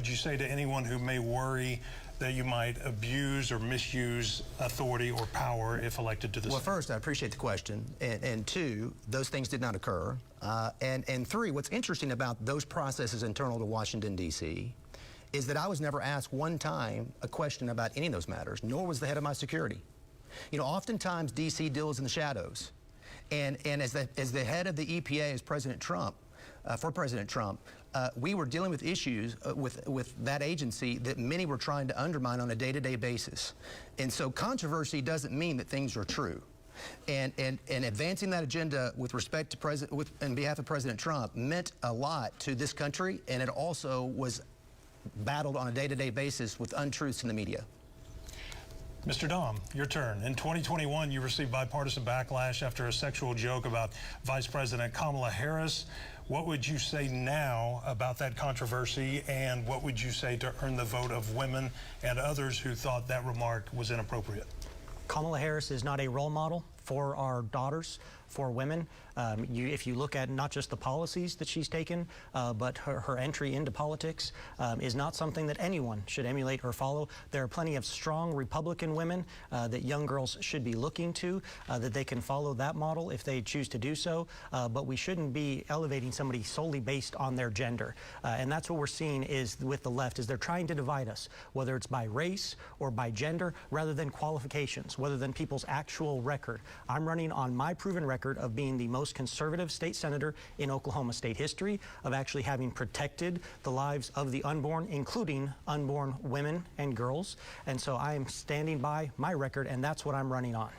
you say to anyone who may worry that you might abuse or misuse authority or power if elected to the Senate? Well, first, I appreciate the question, and two, those things did not occur. And three, what's interesting about those processes internal to Washington, D.C., is that I was never asked one time a question about any of those matters, nor was the head of my security. You know, oftentimes D.C. deals in the shadows, and as the head of the EPA, as President Trump, for President Trump, we were dealing with issues with that agency that many were trying to undermine on a day-to-day basis. And so controversy doesn't mean that things are true. And advancing that agenda with respect to on behalf of President Trump meant a lot to this country, and it also was battled on a day-to-day basis with untruths in the media. Mr. Dahm, your turn. In 2021, you received bipartisan backlash after a sexual joke about Vice President Kamala Harris. What would you say now about that controversy, and what would you say to earn the vote of women and others who thought that remark was inappropriate? Kamala Harris is not a role model for our daughters, for women. If you look at not just the policies that she's taken, but her entry into politics is not something that anyone should emulate or follow. There are plenty of strong Republican women that young girls should be looking to, that they can follow that model if they choose to do so, but we shouldn't be elevating somebody solely based on their gender. And that's what we're seeing is with the left, is they're trying to divide us, whether it's by race or by gender, rather than qualifications, rather than people's actual record. I'm running on my proven record of being the most conservative state senator in Oklahoma state history, of actually having protected the lives of the unborn, including unborn women and girls. And so I am standing by my record, and that's what I'm running on.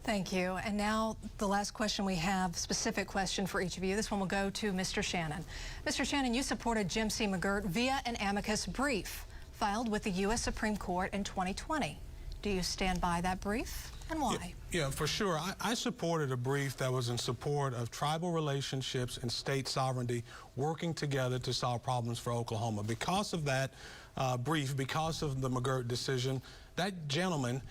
Thank you. And now the last question we have, specific question for each of you. This one will go to Mr. Shannon. Mr. Shannon, you supported Jim C. McGirt via an amicus brief filed with the U.S. Supreme Court in 2020. Do you stand by that brief, and why? Yeah, for sure. I supported a brief that was in support of tribal relationships and state sovereignty working together to solve problems for Oklahoma. Because of that brief, because of the McGirt decision, that gentleman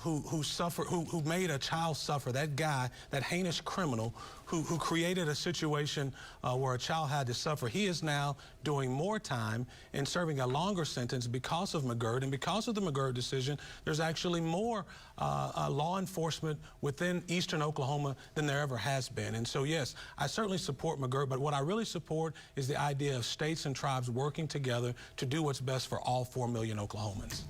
who made a child suffer, that guy, that heinous criminal who created a situation where a child had to suffer, he is now doing more time and serving a longer sentence because of McGirt. And because of the McGirt decision, there's actually more law enforcement within eastern Oklahoma than there ever has been. And so, yes, I certainly support McGirt, but what I really support is the idea of states and tribes working together to do what's best for all 4 million Oklahomans.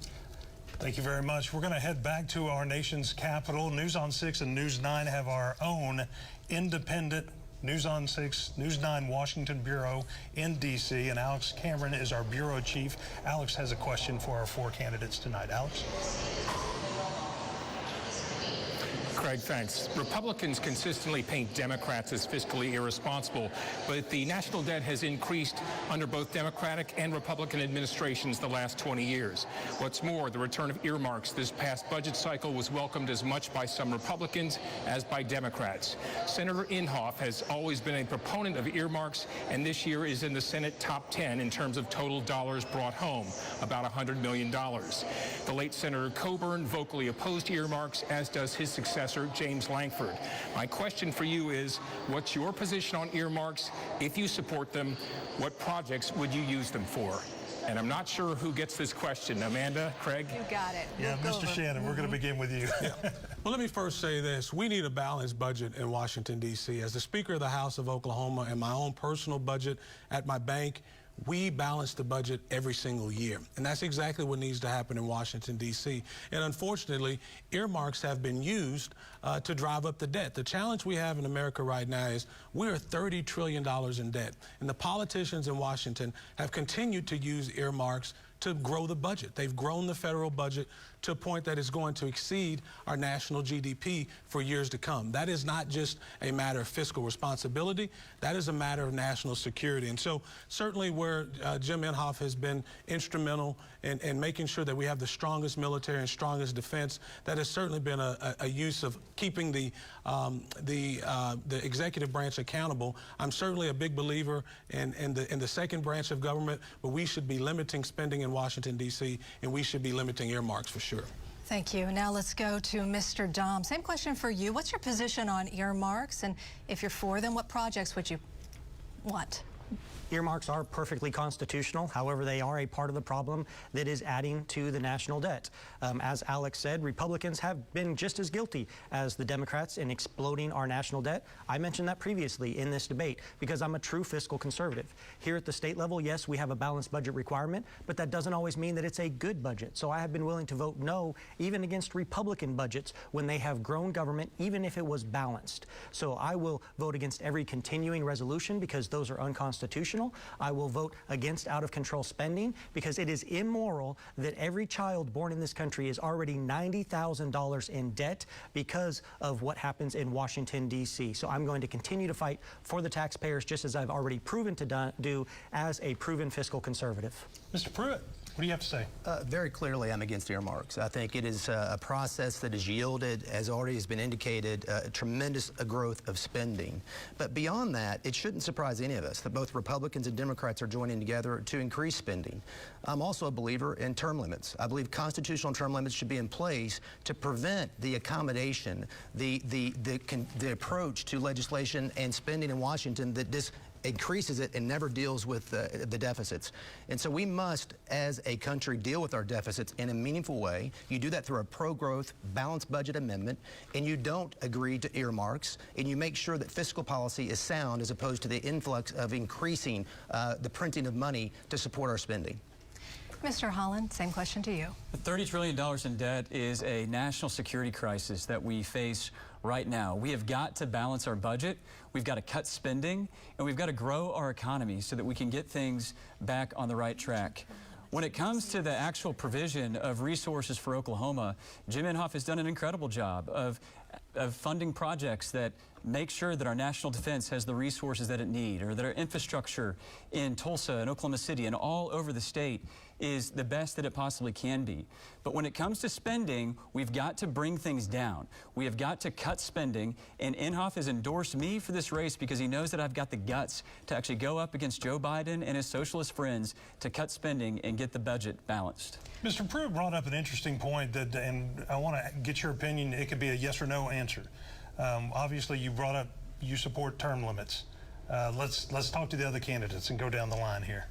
Thank you very much. We're going to head back to our nation's capital. News on 6 and News 9 have our own independent News on 6, News 9 Washington Bureau in D.C., and Alex Cameron is our bureau chief. Alex has a question for our 4 candidates tonight. Alex? Craig, thanks. Republicans consistently paint Democrats as fiscally irresponsible, but the national debt has increased under both Democratic and Republican administrations the last 20 years. What's more, the return of earmarks this past budget cycle was welcomed as much by some Republicans as by Democrats. Senator Inhofe has always been a proponent of earmarks, and this year is in the Senate top 10 in terms of total dollars brought home, about $100 million. The late Senator Coburn vocally opposed earmarks, as does his successor, James Lankford. My question for you is, what's your position on earmarks? If you support them, what projects would you use them for? And I'm not sure who gets this question. Amanda, Craig? You got it. Yeah, Mr. Shannon, we're going to begin with you. Well, let me first say this. We need a balanced budget in Washington, D.C. As the Speaker of the House of Oklahoma and my own personal budget at my bank, we balance the budget every single year. And that's exactly what needs to happen in Washington, D.C. And unfortunately, earmarks have been used to drive up the debt. The challenge we have in America right now is we're $30 trillion in debt. And the politicians in Washington have continued to use earmarks to grow the budget. They've grown the federal budget to a point that is going to exceed our national GDP for years to come. That is not just a matter of fiscal responsibility, that is a matter of national security. And so certainly where Jim Inhofe has been instrumental in making sure that we have the strongest military and strongest defense, that has certainly been a use of keeping the executive branch accountable. I'm certainly a big believer in the second branch of government, but we should be limiting spending in Washington, D.C., and we should be limiting earmarks for sure. Thank you. Now let's go to Mr. Dahm. Same question for you. What's your position on earmarks? And if you're for them, what projects would you want? Earmarks are perfectly constitutional. However, they are a part of the problem that is adding to the national debt. As Alex said, Republicans have been just as guilty as the Democrats in exploding our national debt. I mentioned that previously in this debate because I'm a true fiscal conservative. Here at the state level, yes, we have a balanced budget requirement, but that doesn't always mean that it's a good budget. So I have been willing to vote no, even against Republican budgets when they have grown government, even if it was balanced. So I will vote against every continuing resolution because those are unconstitutional. I will vote against out-of-control spending because it is immoral that every child born in this country is already $90,000 in debt because of what happens in Washington, D.C. So I'm going to continue to fight for the taxpayers just as I've already proven to do as a proven fiscal conservative. Mr. Pruitt, what do you have to say? Very clearly, I'm against earmarks. I think it is a process that has yielded, as already has been indicated, a tremendous growth of spending. But beyond that, it shouldn't surprise any of us that both Republicans and Democrats are joining together to increase spending. I'm also a believer in term limits. I believe constitutional term limits should be in place to prevent the accommodation, the approach to legislation and spending in Washington that increases it and never deals with the deficits. And so we must, as a country, deal with our deficits in a meaningful way. You do that through a pro-growth, balanced budget amendment, and you don't agree to earmarks, and you make sure that fiscal policy is sound as opposed to the influx of increasing the printing of money to support our spending. Mr. Holland, same question to you. $30 trillion in debt is a national security crisis that we face right now. We have got to balance our budget, we've got to cut spending, and we've got to grow our economy so that we can get things back on the right track. When it comes to the actual provision of resources for Oklahoma, Jim Inhofe has done an incredible job of funding projects that make sure that our national defense has the resources that it needs, or that our infrastructure in Tulsa and Oklahoma City and all over the state is the best that it possibly can be. But when it comes to spending, we've got to bring things down. We have got to cut spending, and Inhofe has endorsed me for this race because he knows that I've got the guts to actually go up against Joe Biden and his socialist friends to cut spending and get the budget balanced. Mr. Pruitt brought up an interesting point, and I want to get your opinion. It could be a yes or no answer. Obviously, you brought up you support term limits. Let's talk to the other candidates and go down the line here.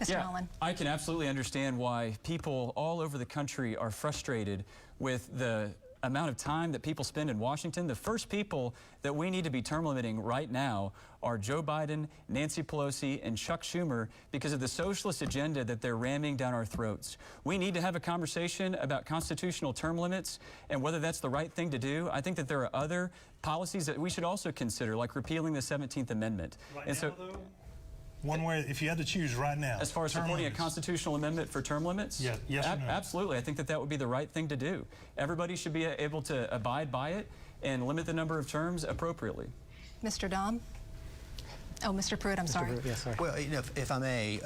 Mr. Mullin. I can absolutely understand why people all over the country are frustrated with the amount of time that people spend in Washington. The first people that we need to be term limiting right now are Joe Biden, Nancy Pelosi, and Chuck Schumer because of the socialist agenda that they're ramming down our throats. We need to have a conversation about constitutional term limits and whether that's the right thing to do. I think that there are other policies that we should also consider, like repealing the 17th Amendment. One way, if you had to choose right now. As far as supporting a constitutional amendment for term limits? Yes or no? Absolutely. I think that that would be the right thing to do. Everybody should be able to abide by it and limit the number of terms appropriately. Mr. Dahm? Oh, Mr. Pruitt, I'm sorry. Pruitt, yeah, sorry. Well, you know, if I may,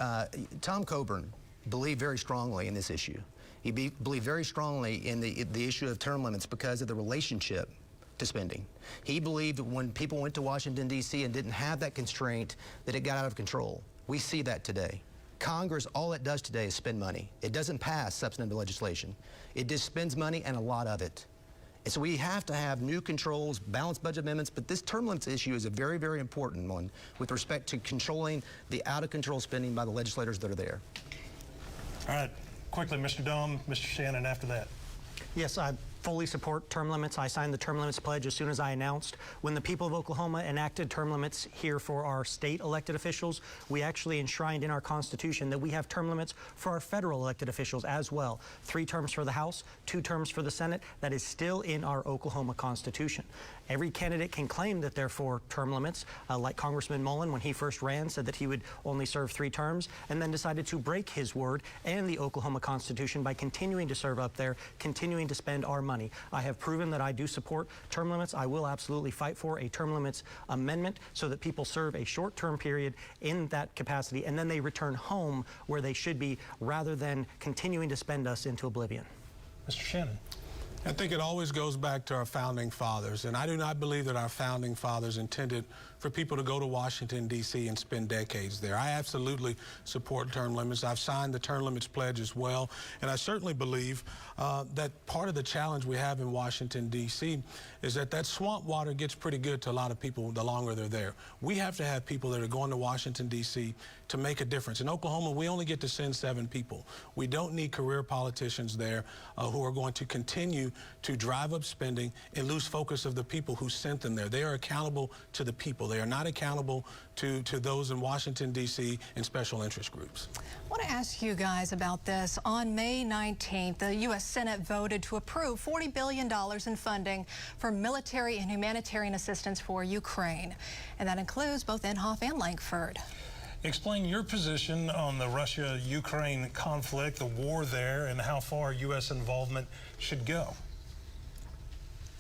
Tom Coburn believed very strongly in this issue. He believed very strongly in the issue of term limits because of the relationship to spending. He believed that when people went to Washington, D.C. and didn't have that constraint, that it got out of control. We see that today. Congress, all it does today is spend money. It doesn't pass substantive legislation. It just spends money, and a lot of it. And so we have to have new controls, balanced budget amendments, but this term limits issue is a very, very important one with respect to controlling the out-of-control spending by the legislators that are there. All right, quickly, Mr. Dahm, Mr. Shannon after that. Yes, fully support term limits. I signed the term limits pledge as soon as I announced. When the people of Oklahoma enacted term limits here for our state elected officials, we actually enshrined in our Constitution that we have term limits for our federal elected officials as well. 3 terms for the House, 2 terms for the Senate. That is still in our Oklahoma Constitution. Every candidate can claim that they're for term limits, like Congressman Mullin, when he first ran, said that he would only serve 3 terms, and then decided to break his word and the Oklahoma Constitution by continuing to serve up there, continuing to spend our money. I have proven that I do support term limits. I will absolutely fight for a term limits amendment so that people serve a short-term period in that capacity, and then they return home where they should be, rather than continuing to spend us into oblivion. Mr. Shannon. I think it always goes back to our founding fathers, and I do not believe that our founding fathers intended for people to go to Washington, D.C. and spend decades there. I absolutely support term limits. I've signed the term limits pledge as well, and I certainly believe that part of the challenge we have in Washington, D.C. is that swamp water gets pretty good to a lot of people the longer they're there. We have to have people that are going to Washington, D.C. to make a difference. In Oklahoma, we only get to send 7 people. We don't need career politicians there who are going to continue to drive up spending and lose focus of the people who sent them there. They are accountable to the people. They are not accountable to those in Washington, D.C. and special interest groups. I want to ask you guys about this. On May 19th, the U.S. Senate voted to approve $40 billion in funding for military and humanitarian assistance for Ukraine. And that includes both Inhofe and Lankford. Explain your position on the Russia-Ukraine conflict, the war there, and how far U.S. involvement should go.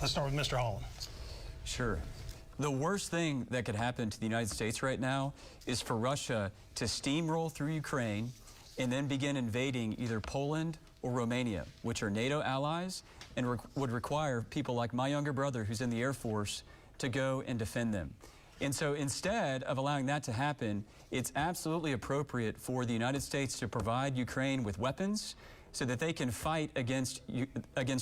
Let's start with Mr. Holland. Sure. The worst thing that could happen to the United States right now is for Russia to steamroll through Ukraine and then begin invading either Poland or Romania, which are NATO allies, and would require people like my younger brother, who's in the Air Force, to go and defend them. And so instead of allowing that to happen, it's absolutely appropriate for the United States to provide Ukraine with weapons so that they can fight against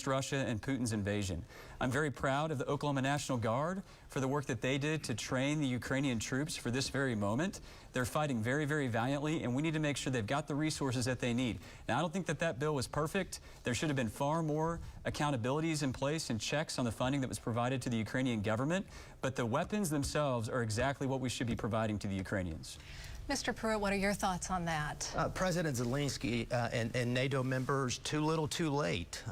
Russia and Putin's invasion. I'm very proud of the Oklahoma National Guard for the work that they did to train the Ukrainian troops for this very moment. They're fighting very, very valiantly, and we need to make sure they've got the resources that they need. Now, I don't think that bill was perfect. There should have been far more accountabilities in place and checks on the funding that was provided to the Ukrainian government, but the weapons themselves are exactly what we should be providing to the Ukrainians. Mr. Pruitt, what are your thoughts on that? President Zelensky and NATO members, too little, too late.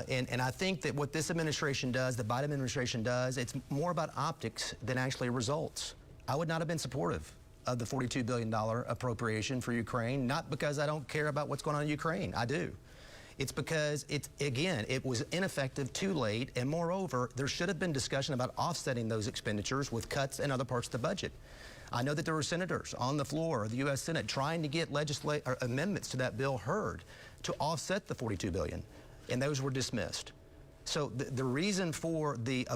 And I think that what this administration does, the Biden administration does, it's more about optics than actually results. I would not have been supportive of the $42 billion appropriation for Ukraine, not because I don't care about what's going on in Ukraine. I do. It's because, it was ineffective, too late, and moreover, there should have been discussion about offsetting those expenditures with cuts in other parts of the budget. I know that there were senators on the floor of the U.S. Senate trying to get amendments to that bill heard to offset the $42 billion, and those were dismissed. So the reason for the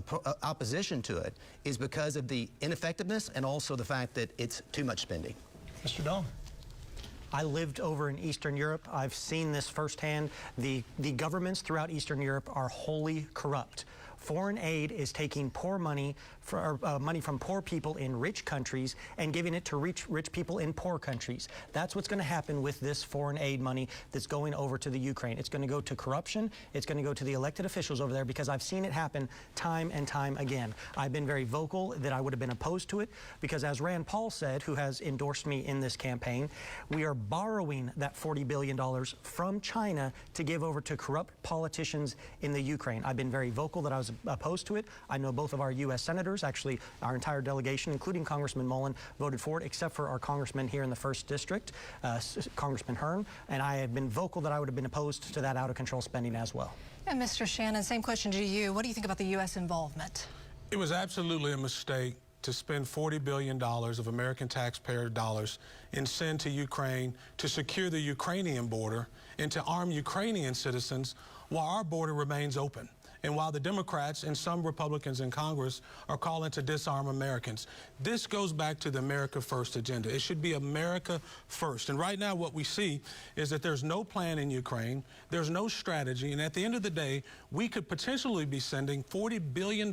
opposition to it is because of the ineffectiveness and also the fact that it's too much spending. Mr. Dahm. I lived over in Eastern Europe. I've seen this firsthand. The governments throughout Eastern Europe are wholly corrupt. Foreign aid is taking poor money from poor people in rich countries and giving it to rich people in poor countries. That's what's going to happen with this foreign aid money that's going over to the Ukraine. It's going to go to corruption. It's going to go to the elected officials over there, because I've seen it happen time and time again. I've been very vocal that I would have been opposed to it because, as Rand Paul said, who has endorsed me in this campaign, we are borrowing that $40 billion from China to give over to corrupt politicians in the Ukraine. I've been very vocal that I was opposed to it. I know both of our U.S. senators, actually our entire delegation, including Congressman Mullin, voted for it, except for our congressman here in the 1st District, Congressman Hearn, and I have been vocal that I would have been opposed to that out-of-control spending as well. And Mr. Shannon, same question to you. What do you think about the U.S. involvement? It was absolutely a mistake to spend $40 billion of American taxpayer dollars and send to Ukraine to secure the Ukrainian border and to arm Ukrainian citizens while our border remains open. And while the Democrats and some Republicans in Congress are calling to disarm Americans, this goes back to the America First agenda. It should be America first. And right now what we see is that there's no plan in Ukraine, there's no strategy, and at the end of the day, we could potentially be sending $40 billion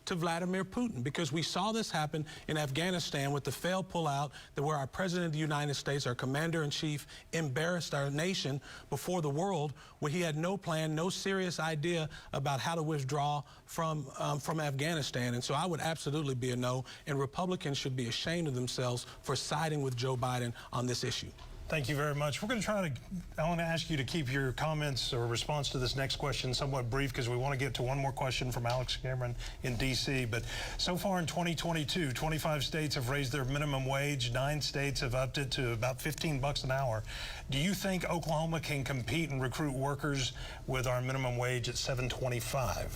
to Vladimir Putin, because we saw this happen in Afghanistan with the failed pullout, where our President of the United States, our Commander-in-Chief, embarrassed our nation before the world, where he had no plan, no serious idea about how to withdraw from Afghanistan. And so I would absolutely be a no, and Republicans should be ashamed of themselves for siding with Joe Biden on this issue. Thank you very much. We're going to I want to ask you to keep your comments or response to this next question somewhat brief, because we want to get to one more question from Alex Cameron in D.C. But so far in 2022, 25 states have raised their minimum wage. 9 states have upped it to about $15 an hour. Do you think Oklahoma can compete and recruit workers with our minimum wage at $7.25?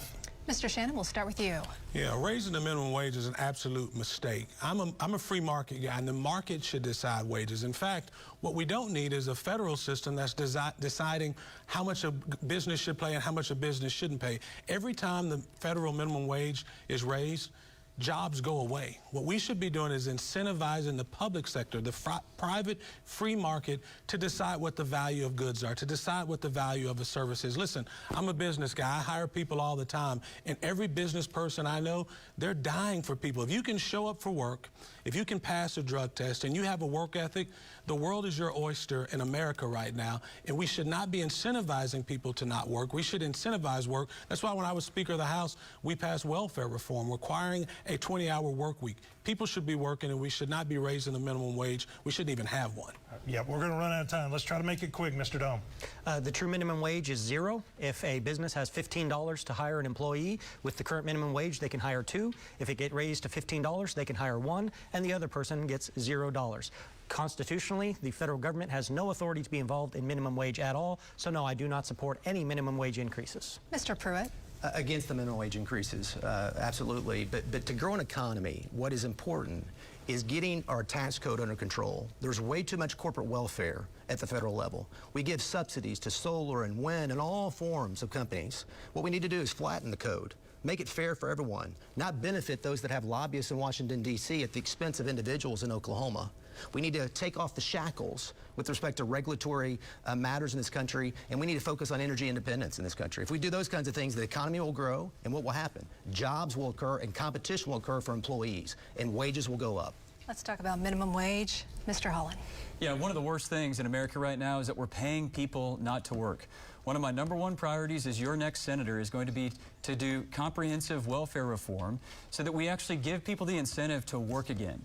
Mr. Shannon, we'll start with you. Yeah, raising the minimum wage is an absolute mistake. I'm a free market guy, and the market should decide wages. In fact, what we don't need is a federal system that's deciding how much a business should pay and how much a business shouldn't pay. Every time the federal minimum wage is raised, jobs go away. What we should be doing is incentivizing the public sector, the private free market, to decide what the value of goods are, to decide what the value of a service is. Listen, I'm a business guy. I hire people all the time, and every business person I know, they're dying for people. If you can show up for work, if you can pass a drug test, and you have a work ethic, the world is your oyster in America right now, and we should not be incentivizing people to not work. We should incentivize work. That's why when I was Speaker of the House, we passed welfare reform requiring a 20-hour work week. People should be working, and we should not be raising the minimum wage. We shouldn't even have one. Yeah, we're going to run out of time. Let's try to make it quick, Mr. Dahm. The true minimum wage is $0. If a business has $15 to hire an employee, with the current minimum wage, they can hire 2. If it gets raised to $15, they can hire 1, and the other person gets $0. Constitutionally, the federal government has no authority to be involved in minimum wage at all. So no, I do not support any minimum wage increases. Mr. Pruitt. Against the minimum wage increases, absolutely. But to grow an economy, what is important is getting our tax code under control. There's way too much corporate welfare at the federal level. We give subsidies to solar and wind and all forms of companies. What we need to do is flatten the code, make it fair for everyone, not benefit those that have lobbyists in Washington, D.C. at the expense of individuals in Oklahoma. We need to take off the shackles with respect to regulatory matters in this country, and we need to focus on energy independence in this country. If we do those kinds of things, the economy will grow, and what will happen? Jobs will occur, and competition will occur for employees, and wages will go up. Let's talk about minimum wage. Mr. Holland. Yeah, one of the worst things in America right now is that we're paying people not to work. One of my #1 priorities as your next senator is going to be to do comprehensive welfare reform so that we actually give people the incentive to work again.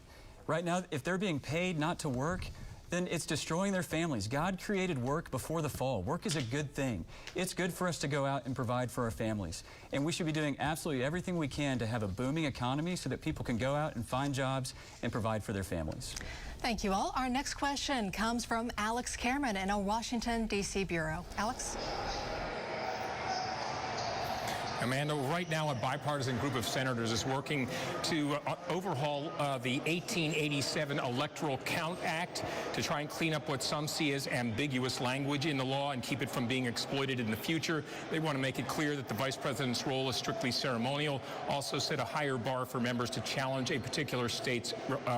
Right now, if they're being paid not to work, then it's destroying their families. God created work before the fall. Work is a good thing. It's good for us to go out and provide for our families. And we should be doing absolutely everything we can to have a booming economy so that people can go out and find jobs and provide for their families. Thank you all. Our next question comes from Alex Cameron in our Washington, D.C. bureau. Alex? Amanda, right now a bipartisan group of senators is working to overhaul the 1887 Electoral Count Act to try and clean up what some see as ambiguous language in the law and keep it from being exploited in the future. They want to make it clear that the vice president's role is strictly ceremonial, also set a higher bar for members to challenge a particular state's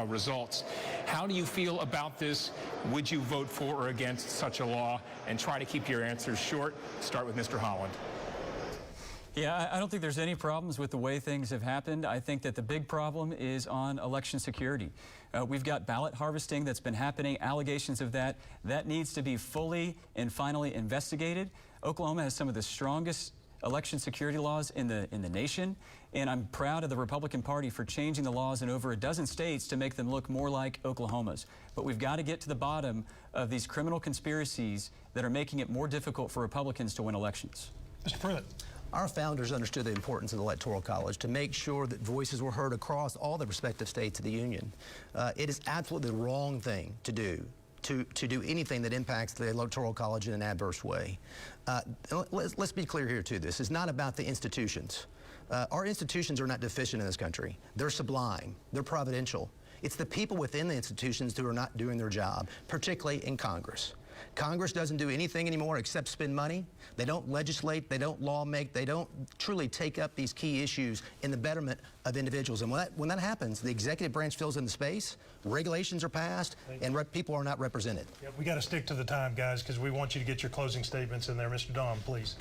results. How do you feel about this? Would you vote for or against such a law? And try to keep your answers short. Start with Mr. Holland. Yeah, I don't think there's any problems with the way things have happened. I think that the big problem is on election security. We've got ballot harvesting that's been happening, allegations of that. That needs to be fully and finally investigated. Oklahoma has some of the strongest election security laws in the nation, and I'm proud of the Republican Party for changing the laws in over a dozen states to make them look more like Oklahoma's. But we've got to get to the bottom of these criminal conspiracies that are making it more difficult for Republicans to win elections. Mr. Pruitt. Our founders understood the importance of the Electoral College to make sure that voices were heard across all the respective states of the Union. It is absolutely the wrong thing to do, to do anything that impacts the Electoral College in an adverse way. Let's be clear here, too. This is not about the institutions. Our institutions are not deficient in this country. They're sublime. They're providential. It's the people within the institutions who are not doing their job, particularly in Congress. Congress doesn't do anything anymore except spend money. They don't legislate, they don't law make, they don't truly take up these key issues in the betterment of individuals. And when that happens, the executive branch fills in the space, regulations are passed, and people are not represented. Yeah, we got to stick to the time, guys, because we want you to get your closing statements in there. Mr. Dahm, please.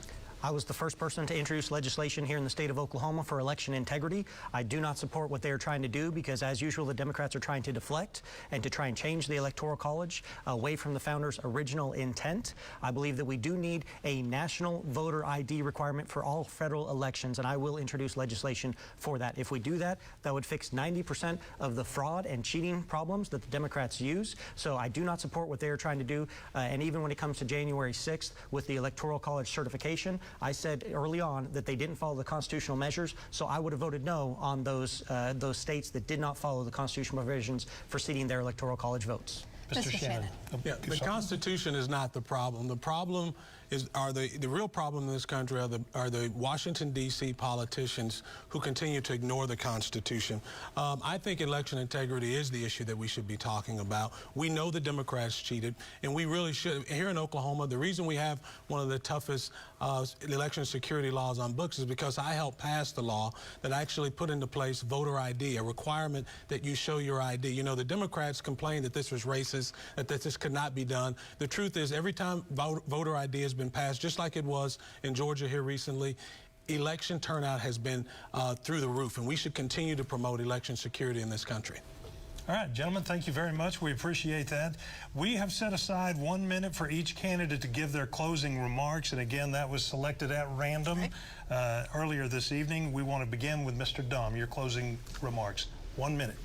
I was the first person to introduce legislation here in the state of Oklahoma for election integrity. I do not support what they are trying to do because, as usual, the Democrats are trying to deflect and to try and change the Electoral College away from the founders' original intent. I believe that we do need a national voter ID requirement for all federal elections, and I will introduce legislation for that. If we do that, that would fix 90% of the fraud and cheating problems that the Democrats use. So I do not support what they are trying to do. And even when it comes to January 6th with the Electoral College certification, I said early on that they didn't follow the constitutional measures, so I would have voted no on those states that did not follow the constitutional provisions for seating their Electoral College votes. Mr. Shannon. Yeah, the Constitution is not the problem. The problem is, the real problem in this country are the Washington, D.C. politicians who continue to ignore the Constitution. I think election integrity is the issue that we should be talking about. We know the Democrats cheated, and we really should. Here in Oklahoma, the reason we have one of the toughest election security laws on books is because I helped pass the law that actually put into place voter ID, a requirement that you show your ID. You know, the Democrats complained that this was racist, that this could not be done. The truth is, every time voter ID has been passed, just like it was in Georgia here recently, election turnout has been through the roof, and we should continue to promote election security in this country. All right, gentlemen, thank you very much. We appreciate that. We have set aside 1 minute for each candidate to give their closing remarks, and again, that was selected at random earlier this evening. We want to begin with Mr. Dahm. Your closing remarks. 1 minute.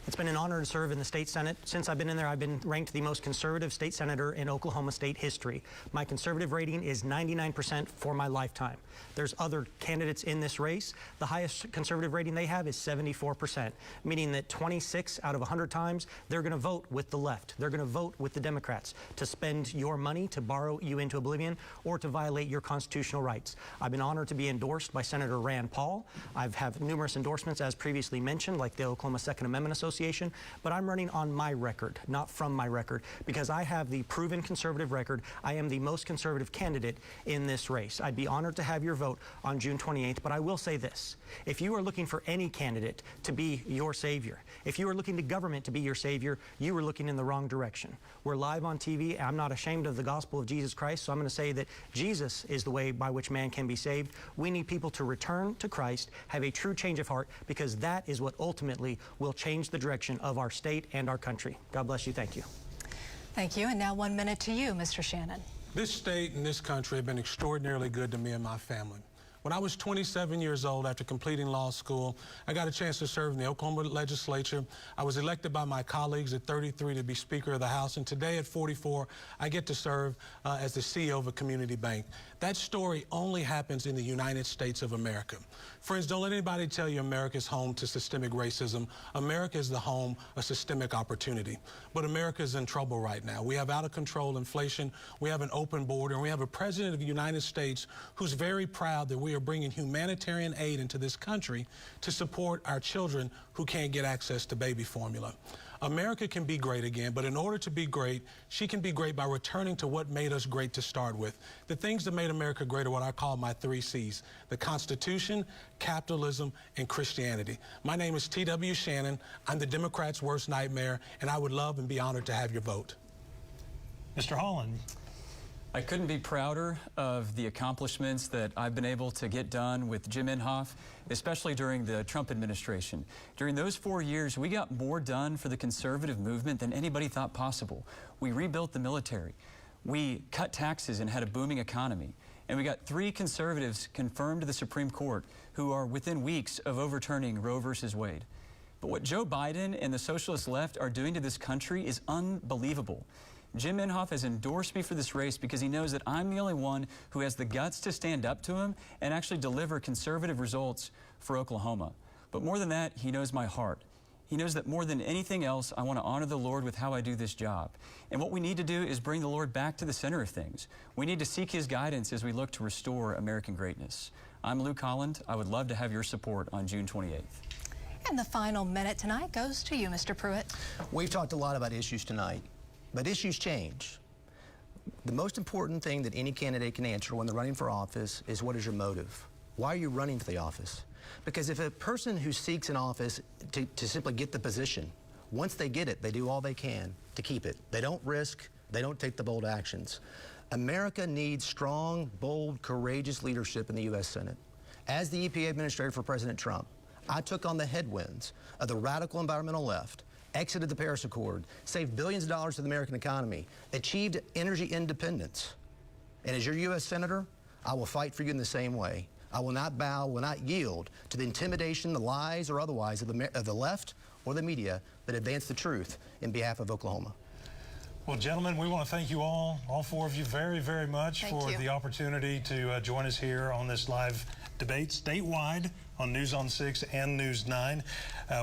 It's been an honor to serve in the state Senate. Since I've been in there, I've been ranked the most conservative state senator in Oklahoma state history. My conservative rating is 99% for my lifetime. There's other candidates in this race. The highest conservative rating they have is 74%, meaning that 26 out of 100 times they're going to vote with the left. They're going to vote with the Democrats to spend your money, to borrow you into oblivion, or to violate your constitutional rights. I've been honored to be endorsed by Senator Rand Paul. I've had numerous endorsements, as previously mentioned, like the Oklahoma Second Amendment Association, but I'm running on my record, not from my record, because I have the proven conservative record. I am the most conservative candidate in this race. I'd be honored to have your vote on June 28th, but I will say this. If you are looking for any candidate to be your savior, if you are looking to government to be your savior, you are looking in the wrong direction. We're live on TV. I'm not ashamed of the gospel of Jesus Christ, so I'm going to say that Jesus is the way by which man can be saved. We need people to return to Christ, have a true change of heart, because that is what ultimately will change the direction of our state and our country. God bless you. Thank you. Thank you. And now 1 minute to you, Mr. Shannon. This state and this country have been extraordinarily good to me and my family. When I was 27 years old, after completing law school, I got a chance to serve in the Oklahoma legislature. I was elected by my colleagues at 33 to be Speaker of the House, and today at 44, I get to serve as the CEO of a community bank. That story only happens in the United States of America. Friends, don't let anybody tell you America's home to systemic racism. America is the home of systemic opportunity. But America is in trouble right now. We have out-of-control inflation, we have an open border, and we have a president of the United States who's very proud that we are bringing humanitarian aid into this country to support our children who can't get access to baby formula. America can be great again, but in order to be great, she can be great by returning to what made us great to start with. The things that made America great are what I call my 3 C's: the Constitution, capitalism, and Christianity. My name is T.W. Shannon. I'm the Democrats' worst nightmare, and I would love and be honored to have your vote. Mr. Holland. I couldn't be prouder of the accomplishments that I've been able to get done with Jim Inhofe, especially during the Trump administration. During those 4 years, we got more done for the conservative movement than anybody thought possible. We rebuilt the military. We cut taxes and had a booming economy. And we got 3 conservatives confirmed to the Supreme Court who are within weeks of overturning Roe versus Wade. But what Joe Biden and the socialist left are doing to this country is unbelievable. Jim Inhofe has endorsed me for this race because he knows that I'm the only one who has the guts to stand up to him and actually deliver conservative results for Oklahoma. But more than that, he knows my heart. He knows that more than anything else, I want to honor the Lord with how I do this job. And what we need to do is bring the Lord back to the center of things. We need to seek his guidance as we look to restore American greatness. I'm Luke Holland. I would love to have your support on June 28th. And the final minute tonight goes to you, Mr. Pruitt. We've talked a lot about issues tonight, but issues change. The most important thing that any candidate can answer when they're running for office is, what is your motive? Why are you running for the office? Because if a person who seeks an office to simply get the position, once they get it, they do all they can to keep it. They don't risk, they don't take the bold actions. America needs strong, bold, courageous leadership in the U.S. Senate. As the EPA Administrator for President Trump, I took on the headwinds of the radical environmental left, exited the Paris Accord, saved billions of dollars to the American economy, achieved energy independence. And as your U.S. Senator, I will fight for you in the same way. I will not bow, will not yield to the intimidation, the lies, or otherwise of the left or the media that advance the truth in behalf of Oklahoma. Well, gentlemen, we want to thank you all four of you, very, very much for the opportunity to join us here on this live debate statewide on News on 6 and News 9.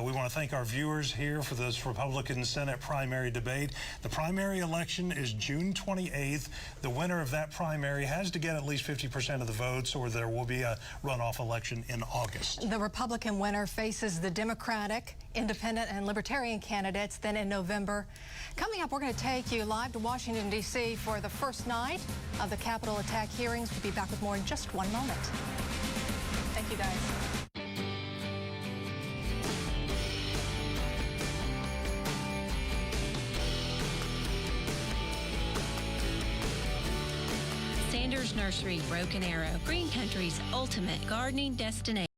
We want to thank our viewers here for this Republican Senate primary debate. The primary election is June 28th. The winner of that primary has to get at least 50% of the votes, or there will be a runoff election in August. The Republican winner faces the Democratic, Independent, and Libertarian candidates then in November. Coming up, we're going to take you live to Washington, D.C. for the first night of the Capitol attack hearings. We'll be back with more in just 1 moment. Thank you, guys. Sanders Nursery, Broken Arrow, Green Country's ultimate gardening destination.